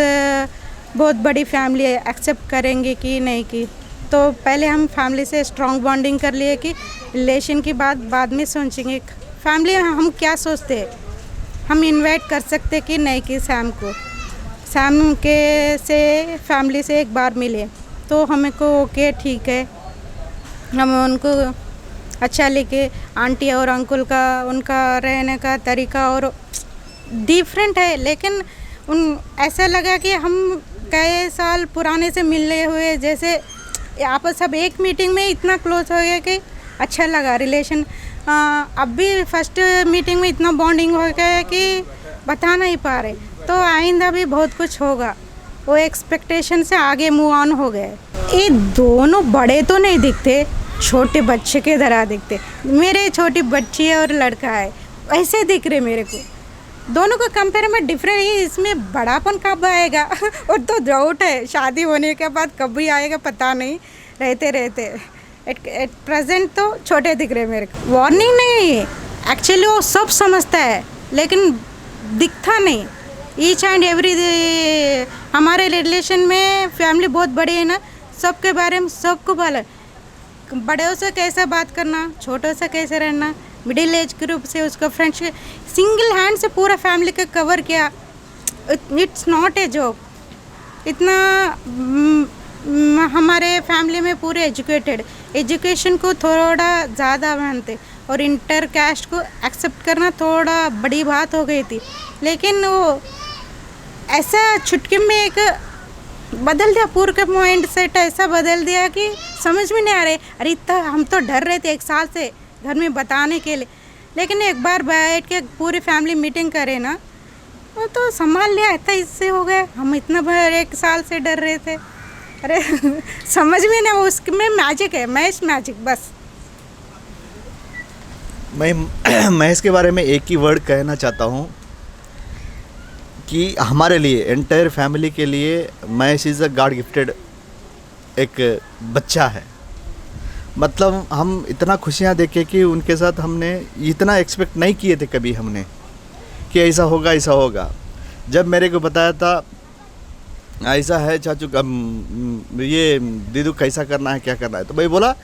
बहुत बड़ी फैमिली है, एक्सेप्ट करेंगे कि नहीं की। तो पहले हम फैमिली से स्ट्रॉन्ग बॉन्डिंग कर लिए कि रिलेशन की बात बाद में सोचेंगे। फैमिली हम क्या सोचते हैं, हम इनवाइट कर सकते कि नहीं कि सैम के से फैमिली से एक बार मिले तो हमें को ओके ठीक है। हम उनको अच्छा लेके, आंटी और अंकल का उनका रहने का तरीका और डिफरेंट है, लेकिन ऐसा लगा कि हम कई साल पुराने से मिले हुए, जैसे आपस सब एक मीटिंग में इतना क्लोज हो गया कि अच्छा लगा रिलेशन। अब भी फर्स्ट मीटिंग में इतना बॉन्डिंग हो गया है कि बता नहीं पा रहे। तो आइंदा भी बहुत कुछ होगा, वो एक्सपेक्टेशन से आगे मूव ऑन हो गए। ये दोनों बड़े तो नहीं दिखते, छोटे बच्चे के तरह दिखते। मेरे छोटी बच्ची है और लड़का है, ऐसे दिख रहे मेरे को। दोनों को कंपेयर में डिफरेंट है, इसमें बड़ापन कब आएगा और तो डाउट है, शादी होने के बाद कब भी आएगा पता नहीं, रहते एट प्रेजेंट तो छोटे दिख रहे मेरे को। वार्निंग नहीं है, एक्चुअली वो सब समझता है लेकिन दिखता नहीं। ईच एंड एवरी हमारे रिलेशन में फैमिली बहुत बड़ी है ना, सबके बारे में सबको बोला, बड़ों से कैसे बात करना, छोटों से कैसे रहना, मिडिल एज ग्रुप से उसका फ्रेंड्स सिंगल हैंड से पूरा फैमिली का कवर किया। It's not a job. इतना हमारे फैमिली में पूरे एजुकेशन को थोड़ा ज़्यादा मानते और इंटर कास्ट को एक्सेप्ट करना थोड़ा बड़ी बात हो गई थी, लेकिन वो ऐसा चुटकी में एक बदल दिया, पूरा का माइंड सेट ऐसा बदल दिया कि समझ में नहीं आ रहे। अरे इतना हम तो डर रहे थे 1 साल से घर में बताने के लिए, लेकिन एक बार बैठ के पूरी फैमिली मीटिंग करे ना, वो तो संभाल लिया। इतना इससे हो गया, हम इतना 1 साल से डर रहे थे। अरे समझ में नहीं, उसमें मैजिक है, मैजिक बस। मैं महेश के बारे में एक ही वर्ड कहना चाहता हूँ कि हमारे लिए, एंटायर फैमिली के लिए Mahesh is a God gifted एक बच्चा है। मतलब हम इतना खुशियाँ देखे कि उनके साथ हमने इतना एक्सपेक्ट नहीं किए थे कभी हमने कि ऐसा होगा। जब मेरे को बताया था ऐसा है चाचू, ये दीदू कैसा करना है, क्या करना है, तो भाई बोला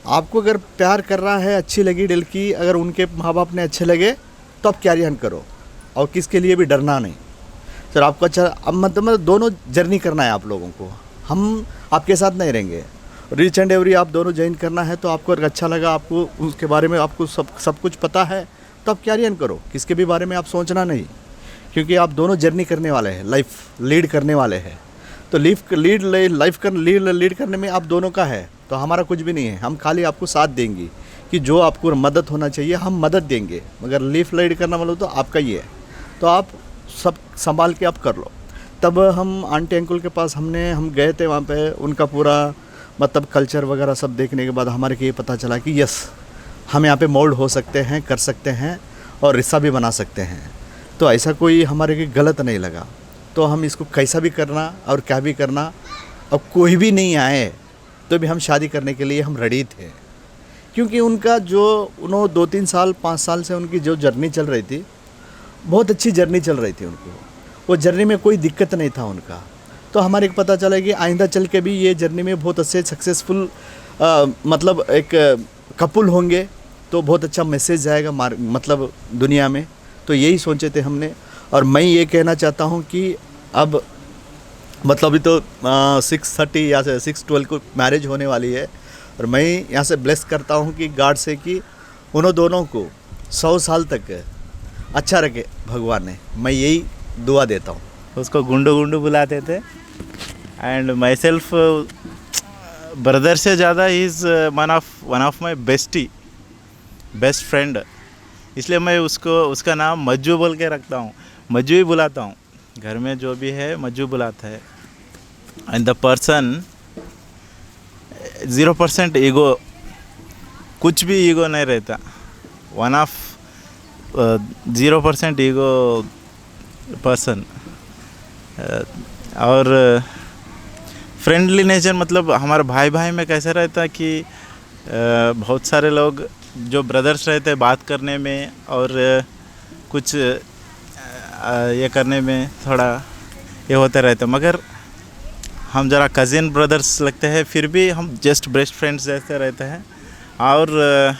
आपको अगर प्यार कर रहा है, अच्छी लगी लड़की, अगर उनके माँ बाप ने अच्छे लगे तो आप कैरी ऑन करो और किसके लिए भी डरना नहीं। सर आपको अच्छा, अब मतलब दोनों जर्नी करना है आप लोगों को, हम आपके साथ नहीं रहेंगे। रिच एंड एवरी आप दोनों ज्वाइन करना है, तो आपको अगर अच्छा लगा, आपको उसके बारे में आपको सब कुछ पता है, तो आप कैरी ऑन करो, किसके भी बारे में आप सोचना नहीं, क्योंकि आप दोनों जर्नी करने वाले हैं, लाइफ लीड करने वाले हैं। तो लीड करने में आप दोनों का है, तो हमारा कुछ भी नहीं है। हम खाली आपको साथ देंगे कि जो आपको मदद होना चाहिए हम मदद देंगे, मगर लीड करना मतलब तो आपका ही है, तो आप सब संभाल के आप कर लो। तब हम आंटी अंकल के पास हम गए थे, वहाँ पे उनका पूरा मतलब कल्चर वगैरह सब देखने के बाद हमारे को ये पता चला कि यस, हम यहाँ पे मोल्ड हो सकते हैं, कर सकते हैं और रिश्ता भी बना सकते हैं। तो ऐसा कोई हमारे को गलत नहीं लगा, तो हम इसको कैसा भी करना और क्या भी करना, अब कोई भी नहीं आए तो भी हम शादी करने के लिए हम रेडी थे। क्योंकि उनका जो उन्होंने 2-3 साल 5 साल से उनकी जो जर्नी चल रही थी, बहुत अच्छी जर्नी चल रही थी उनको, वो जर्नी में कोई दिक्कत नहीं था उनका। तो हमारे को पता चला कि आइंदा चल के भी ये जर्नी में बहुत अच्छे सक्सेसफुल मतलब एक कपल होंगे, तो बहुत अच्छा मैसेज जाएगा मतलब दुनिया में। तो यही सोचे थे हमने। और मैं ये कहना चाहता हूँ कि अब मतलब अभी तो 6:30 या 6:12 को मैरिज होने वाली है, और मैं यहाँ से ब्लेस करता हूँ कि गॉड से कि उन्होंने दोनों को 100 साल तक अच्छा रखे भगवान ने, मैं यही दुआ देता हूँ। उसको गुंडू बुलाते थे, एंड माई सेल्फ ब्रदर से ज़्यादा ही is one of my best friend, इसलिए मैं उसका नाम मज्जू बोल के रखता हूँ। मज्जू ही बुलाता हूँ। घर में जो भी है मज्जू बुलाता है। एंड द पर्सन 0% ईगो, कुछ भी ईगो नहीं रहता। 0% ईगो पर्सन। और फ्रेंडली नेचर, मतलब हमारे भाई भाई में कैसा रहता कि बहुत सारे लोग जो ब्रदर्स रहते हैं बात करने में और कुछ ये करने में थोड़ा ये होता रहता, मगर हम ज़रा कज़िन ब्रदर्स लगते हैं, फिर भी हम जस्ट बेस्ट फ्रेंड्स जैसे रहते हैं। और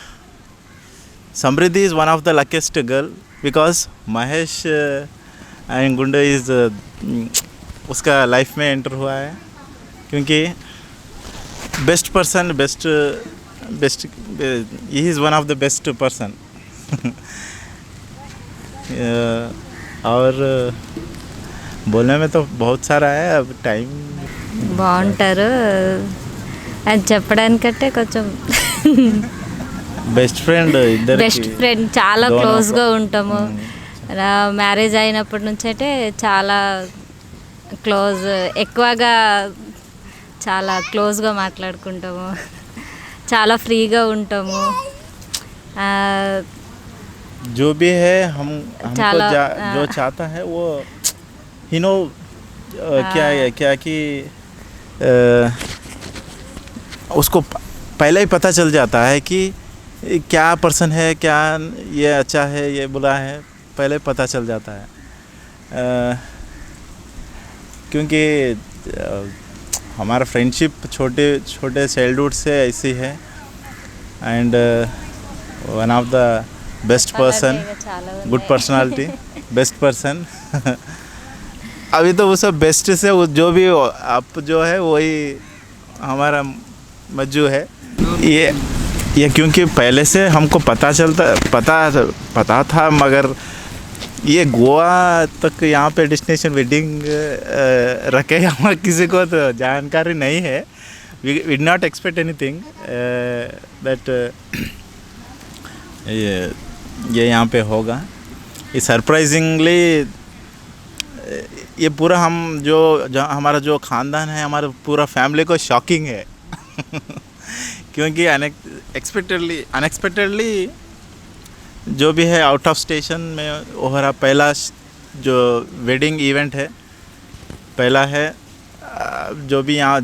Samriddhi is one of the luckiest girl because Mahesh and गुंडे इज़ उसका लाइफ में एंटर हुआ है, क्योंकि best person, best he is one of the best person. और बोलने में तो बहुत सारा है, अब टाइम బాగుంటారు అని చెప్పడానికంటే కొంచెం బెస్ట్ ఫ్రెండ్ ఇద్దరు బెస్ట్ ఫ్రెండ్, చాలా క్లోజ్గా ఉంటాము. మ్యారేజ్ అయినప్పటి నుంచి అయితే చాలా క్లోజ్, ఎక్కువగా చాలా క్లోజ్గా మాట్లాడుకుంటాము, చాలా ఫ్రీగా ఉంటాము. जो भी है हमको जो चाहता है वो ही नो क्या है, क्या कि उसको पहले ही पता चल जाता है कि क्या पर्सन है, क्या ये अच्छा है, ये बुरा है, पहले पता चल जाता है। क्योंकि हमारा फ्रेंडशिप छोटे छोटे चाइल्डहुड से ऐसी है। And one of the best person, good personality, best person. अभी तो वो सब बेस्ट से वो जो भी आप जो है वही हमारा मज्जू है। ये क्योंकि पहले से हमको पता था, मगर ये गोवा तक यहाँ पे डेस्टिनेशन वेडिंग रखेगा किसी को तो जानकारी नहीं है। We did not expect anything that ये यहाँ पे होगा। ये सरप्राइजिंगली ये पूरा हम जो हमारा जो ख़ानदान है, हमारा पूरा फैमिली को शॉकिंग है। क्योंकि अनएक्सपेक्टेडली जो भी है आउट ऑफ स्टेशन में वो हमारा पहला जो वेडिंग इवेंट है, पहला है। जो भी यहाँ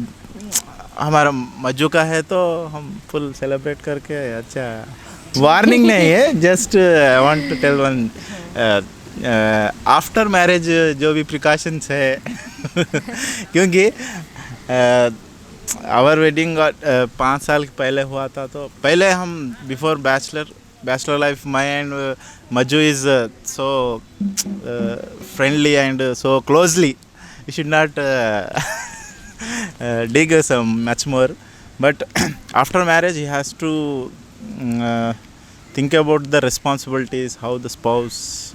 हमारा मज्जू का है तो हम फुल सेलिब्रेट करके, अच्छा वार्निंग नहीं है, just I want to tell one after marriage जो भी प्रिकॉशंस है। क्योंकि आवर वेडिंग 5 साल पहले हुआ था, तो पहले हम before bachelor life my and Majju is so friendly and so closely, you should not dig some much more. But after marriage he has to think about the responsibilities, how the spouse,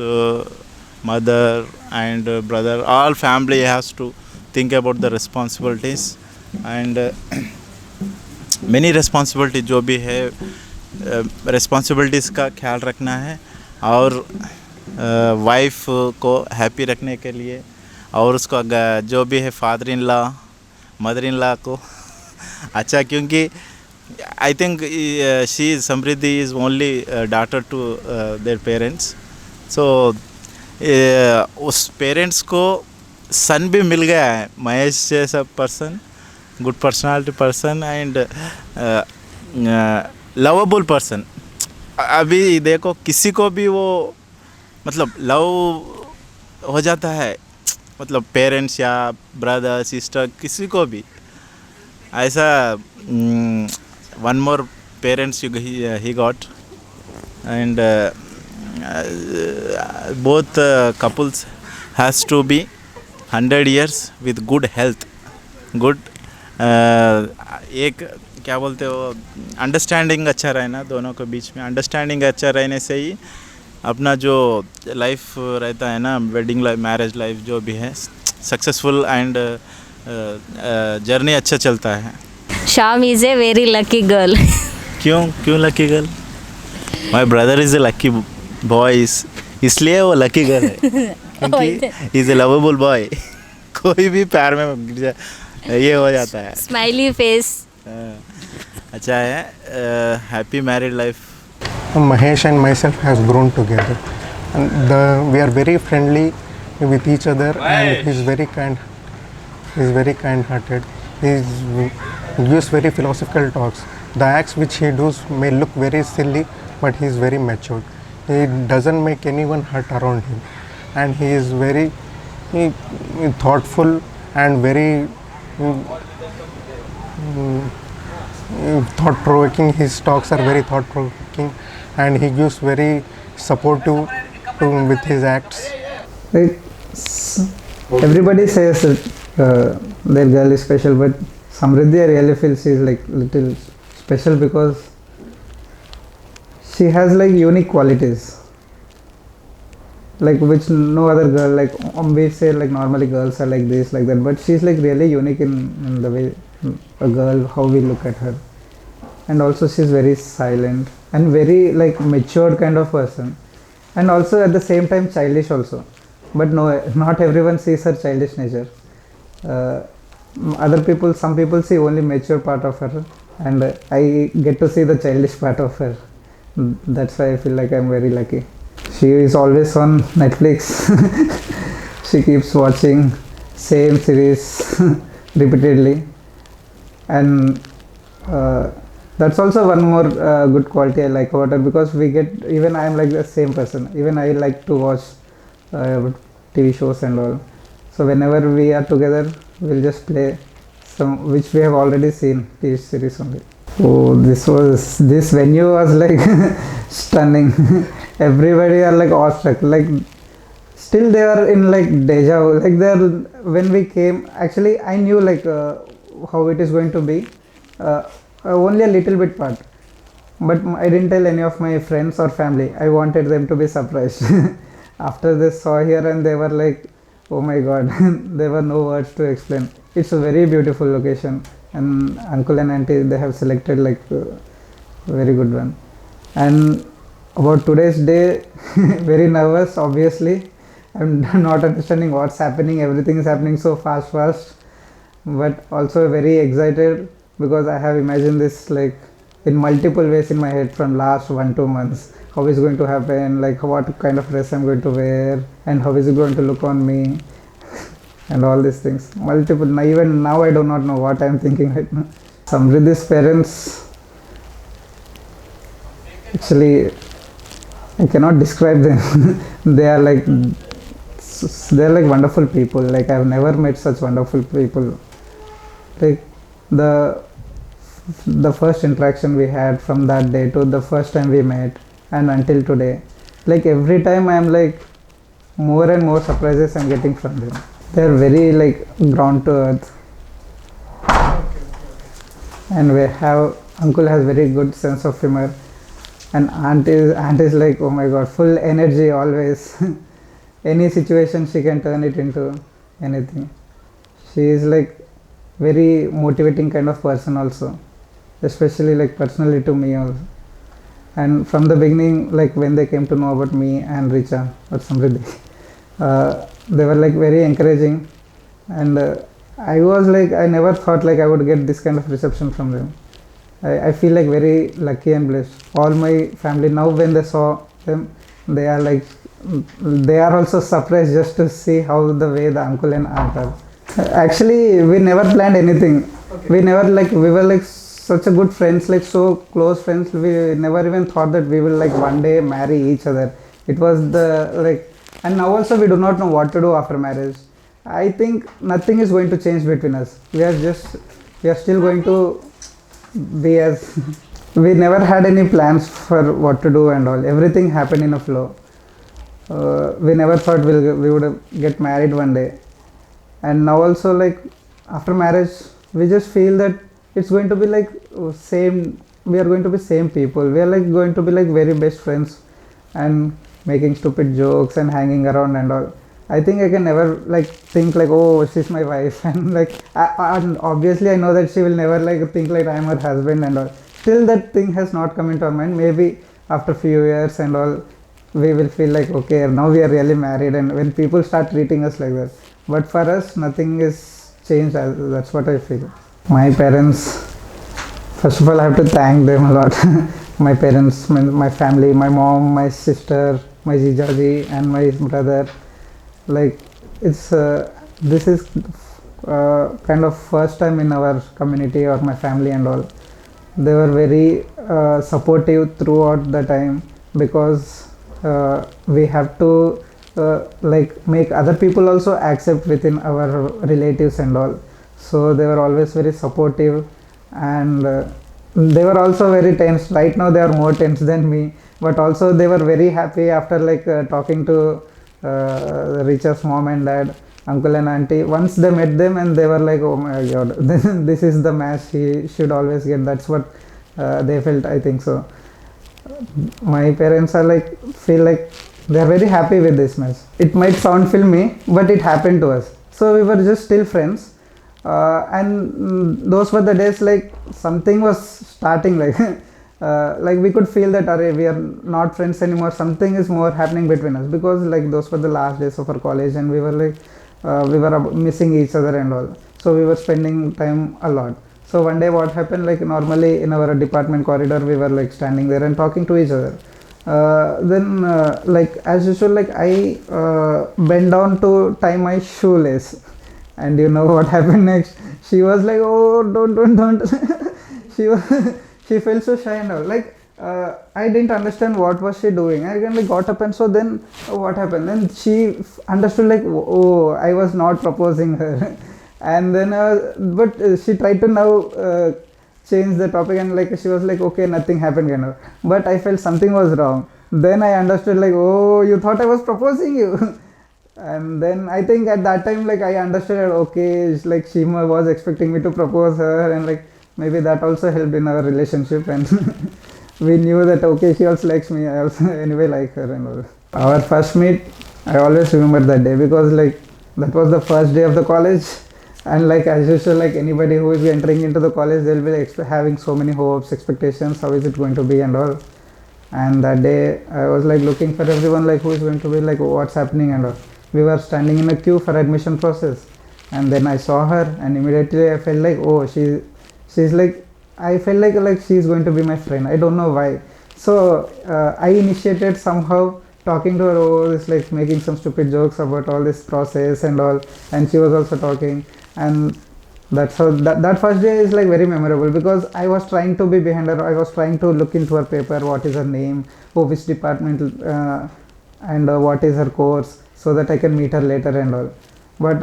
mother and brother, all family has to think about the responsibilities. And many responsibility जो भी है responsibilities का ख्याल रखना है, और wife को happy रखने के लिए, और उसको जो भी है father in law mother in law को अच्छा, क्योंकि I think she Samriddhi is only daughter to their parents. So उस पेरेंट्स को सन भी मिल गया है, महेश जैसा person, good personality person and lovable person. अभी देखो किसी को भी वो मतलब लव हो जाता है, मतलब पेरेंट्स या ब्रदर सिस्टर किसी को भी ऐसा। One more parents he got and both couples has to be 100 years with good health, good एक क्या बोलते हो अंडरस्टैंडिंग अच्छा रहना, दोनों के बीच में अंडरस्टैंडिंग अच्छा रहने से ही अपना जो लाइफ रहता है ना, वेडिंग लाइफ, मैरिज लाइफ जो भी है सक्सेसफुल एंड जर्नी अच्छा चलता है। Sham is a very lucky girl. क्यों lucky girl? My brother is a lucky boy, इसलिए वो लकी गर्ल है। क्योंकि इज ए लवेबल बॉय कोई भी प्यार में गिर जाए ये हो जाता है स्माइली फेस. अच्छा है. Happy married life. Mahesh and myself has grown together, and we are very friendly with each other, and he's very kind. He's very kind-hearted. He gives very philosophical talks. The acts which he does may look very silly, but he is very matured. He doesn't make anyone hurt around him, and he is very thoughtful and very thought-provoking. His talks are very thought-provoking, and he gives very supportive with his acts. Everybody says that their girl is special, but Samriddhi I really feel she is like little special because she has like unique qualities, like which no other girl, like we say like normally girls are like this, like that, but she's like really unique in the way a girl, how we look at her. And also she's very silent and very like matured kind of person, and also at the same time childish also, but no, not everyone sees her childish nature. Some people see only mature part of her, and I get to see the childish part of her. That's why I feel like I'm very lucky. She is always on Netflix. She keeps watching same series repeatedly, and that's also one more good quality I like about her, because even I am like the same person, even I like to watch TV shows and all, so whenever we are together we'll just play some which we have already seen TV series only. Oh, this venue was like stunning. Everybody are like awestruck, like still they are in like deja vu, like when we came, actually I knew like how it is going to be, only a little bit part, but I didn't tell any of my friends or family. I wanted them to be surprised. After they saw here, and they were like, oh my god. There were no words to explain. It's a very beautiful location, and uncle and auntie, they have selected like a very good one. And about today's day, very nervous obviously. I'm not understanding what's happening, everything is happening so fast, but also very excited, because I have imagined this like in multiple ways in my head from last 1-2 months. How is going to happen, like what kind of dress I'm going to wear, and how is it going to look on me, and all these things. Multiple, even now I do not know what I'm thinking right now. Samriddhi's parents, actually I cannot describe them. They are like wonderful people. Like I've never met such wonderful people. Like the first interaction we had from that day to the first time we met and until today, like every time I'm like more and more surprises I'm getting from them. They're very like ground to earth, and uncle has very good sense of humor, and aunt is like, oh my god, full energy always. Any situation she can turn it into anything. She is like very motivating kind of person also, especially like personally to me also. And from the beginning, like when they came to know about me and Richa or Samriddhi, they were like very encouraging, and I was like, I never thought like I would get this kind of reception from them. I feel like very lucky and blessed. All my family now, when they saw them, they are like, they are also surprised just to see how the way the uncle and aunt are. Actually we never planned anything. We never like, we were like such a good friends, like so close friends. We never even thought that we will like one day marry each other. It was the like, and now also we do not know what to do after marriage. I think nothing is going to change between us. We are still going to be as we never had any plans for what to do and all. Everything happened in a flow. We never thought we would get married one day, and now also like after marriage we just feel that it's going to be like same, we are going to be same people. We are like going to be like very best friends and making stupid jokes and hanging around and all. I think I can never like think like, oh, she's my wife, and like and obviously I know that she will never like think like I am her husband and all. Still that thing has not come into our mind. Maybe after few years and all, we will feel like, okay, now we are really married, and when people start treating us like that. But for us, nothing is changed. That's what I feel. My parents, first of all, I have to thank them a lot. My parents, my family, my mom, my sister, my jijaji, and my brother. Like, it's this is kind of first time in our community or my family and all. They were very supportive throughout the time, because we have to like make other people also accept within our relatives and all. So they were always very supportive, and they were also very tense. Right now they are more tense than me, but also they were very happy after like talking to Richa's mom and dad, uncle and auntie. Once they met them, and they were like, oh my god, this is the match he should always get. That's what they felt, I think so. My parents are like, feel like they are very happy with this match. It might sound filmy, but it happened to us. So we were just still friends, and those were the days like something was starting, like we could feel that we are not friends anymore. Something is more happening between us, because like those were the last days of our college, and we were like we were missing each other and all. So we were spending time a lot. So one day what happened, like normally in our department corridor we were like standing there and talking to each other. Then like as usual, like I bent down to tie my shoelace, and you know what happened next? She was like, oh, don't. She felt so shy and all. Like I didn't understand what was she doing. I kind of got up, and so then what happened? Then she understood like, oh, I was not proposing her. And then but she tried to now change the topic, and like she was like, okay, nothing happened kind of. But I felt something was wrong. Then I understood like, oh, you thought I was proposing you. And then I think at that time like I understood that, okay, like Shima was expecting me to propose her, and like maybe that also helped in our relationship. And we knew that, okay, she also likes me, I also anyway like her and all. Our first meet, I always remember that day, because like that was the first day of the college. And like as usual, like anybody who is entering into the college, they'll be like having so many hopes, expectations, how is it going to be and all. And that day I was like looking for everyone, like who is going to be, like what's happening and all. We were standing in a queue for admission process, and then I saw her, and immediately I felt like, oh, she's like, I felt like she's going to be my friend. I don't know why. So I initiated somehow talking to her, oh, this like making some stupid jokes about all this process and all, and she was also talking. And that's how that first day is like very memorable, because I was trying to be behind her. I was trying to look into her paper, what is her name, which department, and what is her course, so that I can meet her later and all. But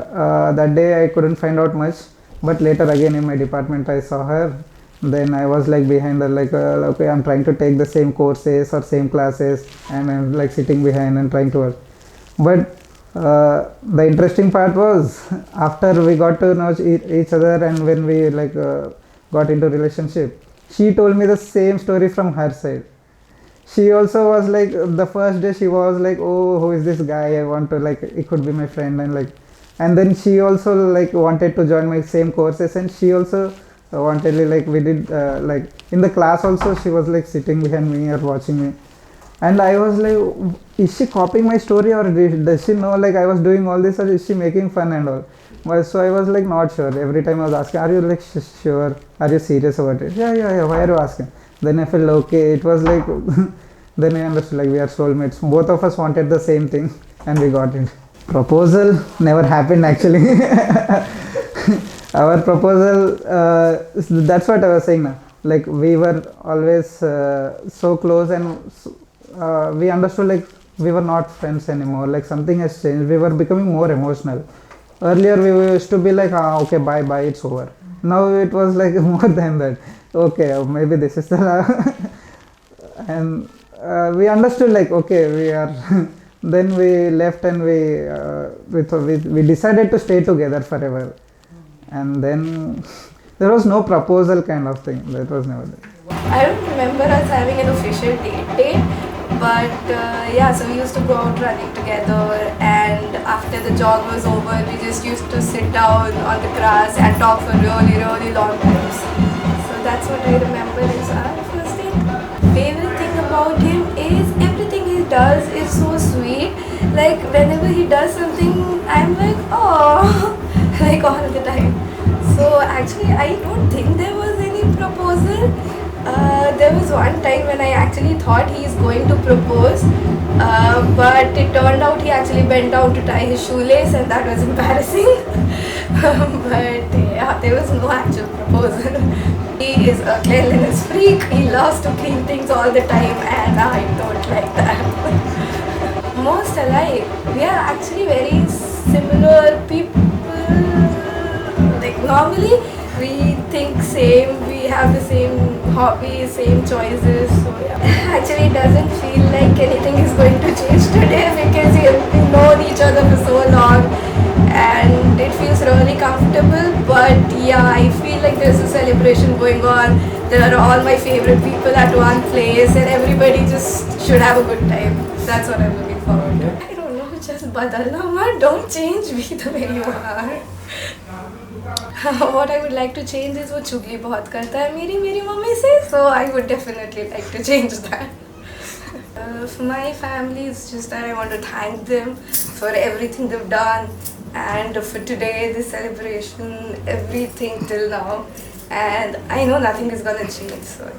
that day I couldn't find out much. But later again in my department I saw her. Then I was like behind her, like okay, I'm trying to take the same courses or same classes, and I'm like sitting behind and trying to work. But the interesting part was, after we got to know each other, and when we like got into relationship, she told me the same story from her side. She also was like, the first day she was like, oh, who is this guy, I want to, like, it could be my friend, and like, and then she also like wanted to join my same courses, and she also wanted, like we did like in the class also, she was like sitting behind me or watching me. And I was like, is she copying my story, or does she know like I was doing all this, or is she making fun and all? But so I was like not sure. Every time I was asking, are you like sure? Are you serious about it? Yeah. Why are you asking? Then I felt okay. It was like, then I understood like we are soulmates. Both of us wanted the same thing, and we got it. Proposal never happened actually. Our proposal, that's what I was saying now. Like we were always so close, and we understood like we were not friends anymore. Like something has changed. We were becoming more emotional. Earlier we used to be like, okay, bye, it's over. Now it was like more than that. Okay, maybe this is the and we understood like, okay, we are. Then we left, and we decided to stay together forever. And then there was no proposal kind of thing. That was never there. I don't remember us having an official date, but yeah, so we used to go out running together, and after the jog was over, we just used to sit down on the grass and talk for really long times. So that's what I remember is our first date. Favorite thing about him is everything he does does is so sweet. Like whenever he does something, I'm like, oh, like all the time. So actually, I don't think there was any proposal. There was one time when I actually thought he is going to propose, but it turned out he actually bent down to tie his shoelace, and that was embarrassing. But yeah, there was no actual proposal. He is a cleanliness freak. He loves to clean things all the time, and I don't like that. Most alike. We are actually very similar people. Like normally, we think same. We have the same hobbies, same choices. So yeah. Actually, it doesn't feel like anything is going to change today because we've known each other for so long, and it feels really comfortable. But yeah, I feel like there's a celebration going on. There are all my favorite people at one place, and everybody just should have a good time. That's what I'm looking forward to. I don't know, just badalna mat, don't change me the way you are. What I would like to change is वो चुगली बहुत करता है मेरी mummy से, so I would definitely like to change that. For my family, it's just that I want to thank them for everything they've done, and for today, this celebration, everything till now, and I know nothing is gonna change. So.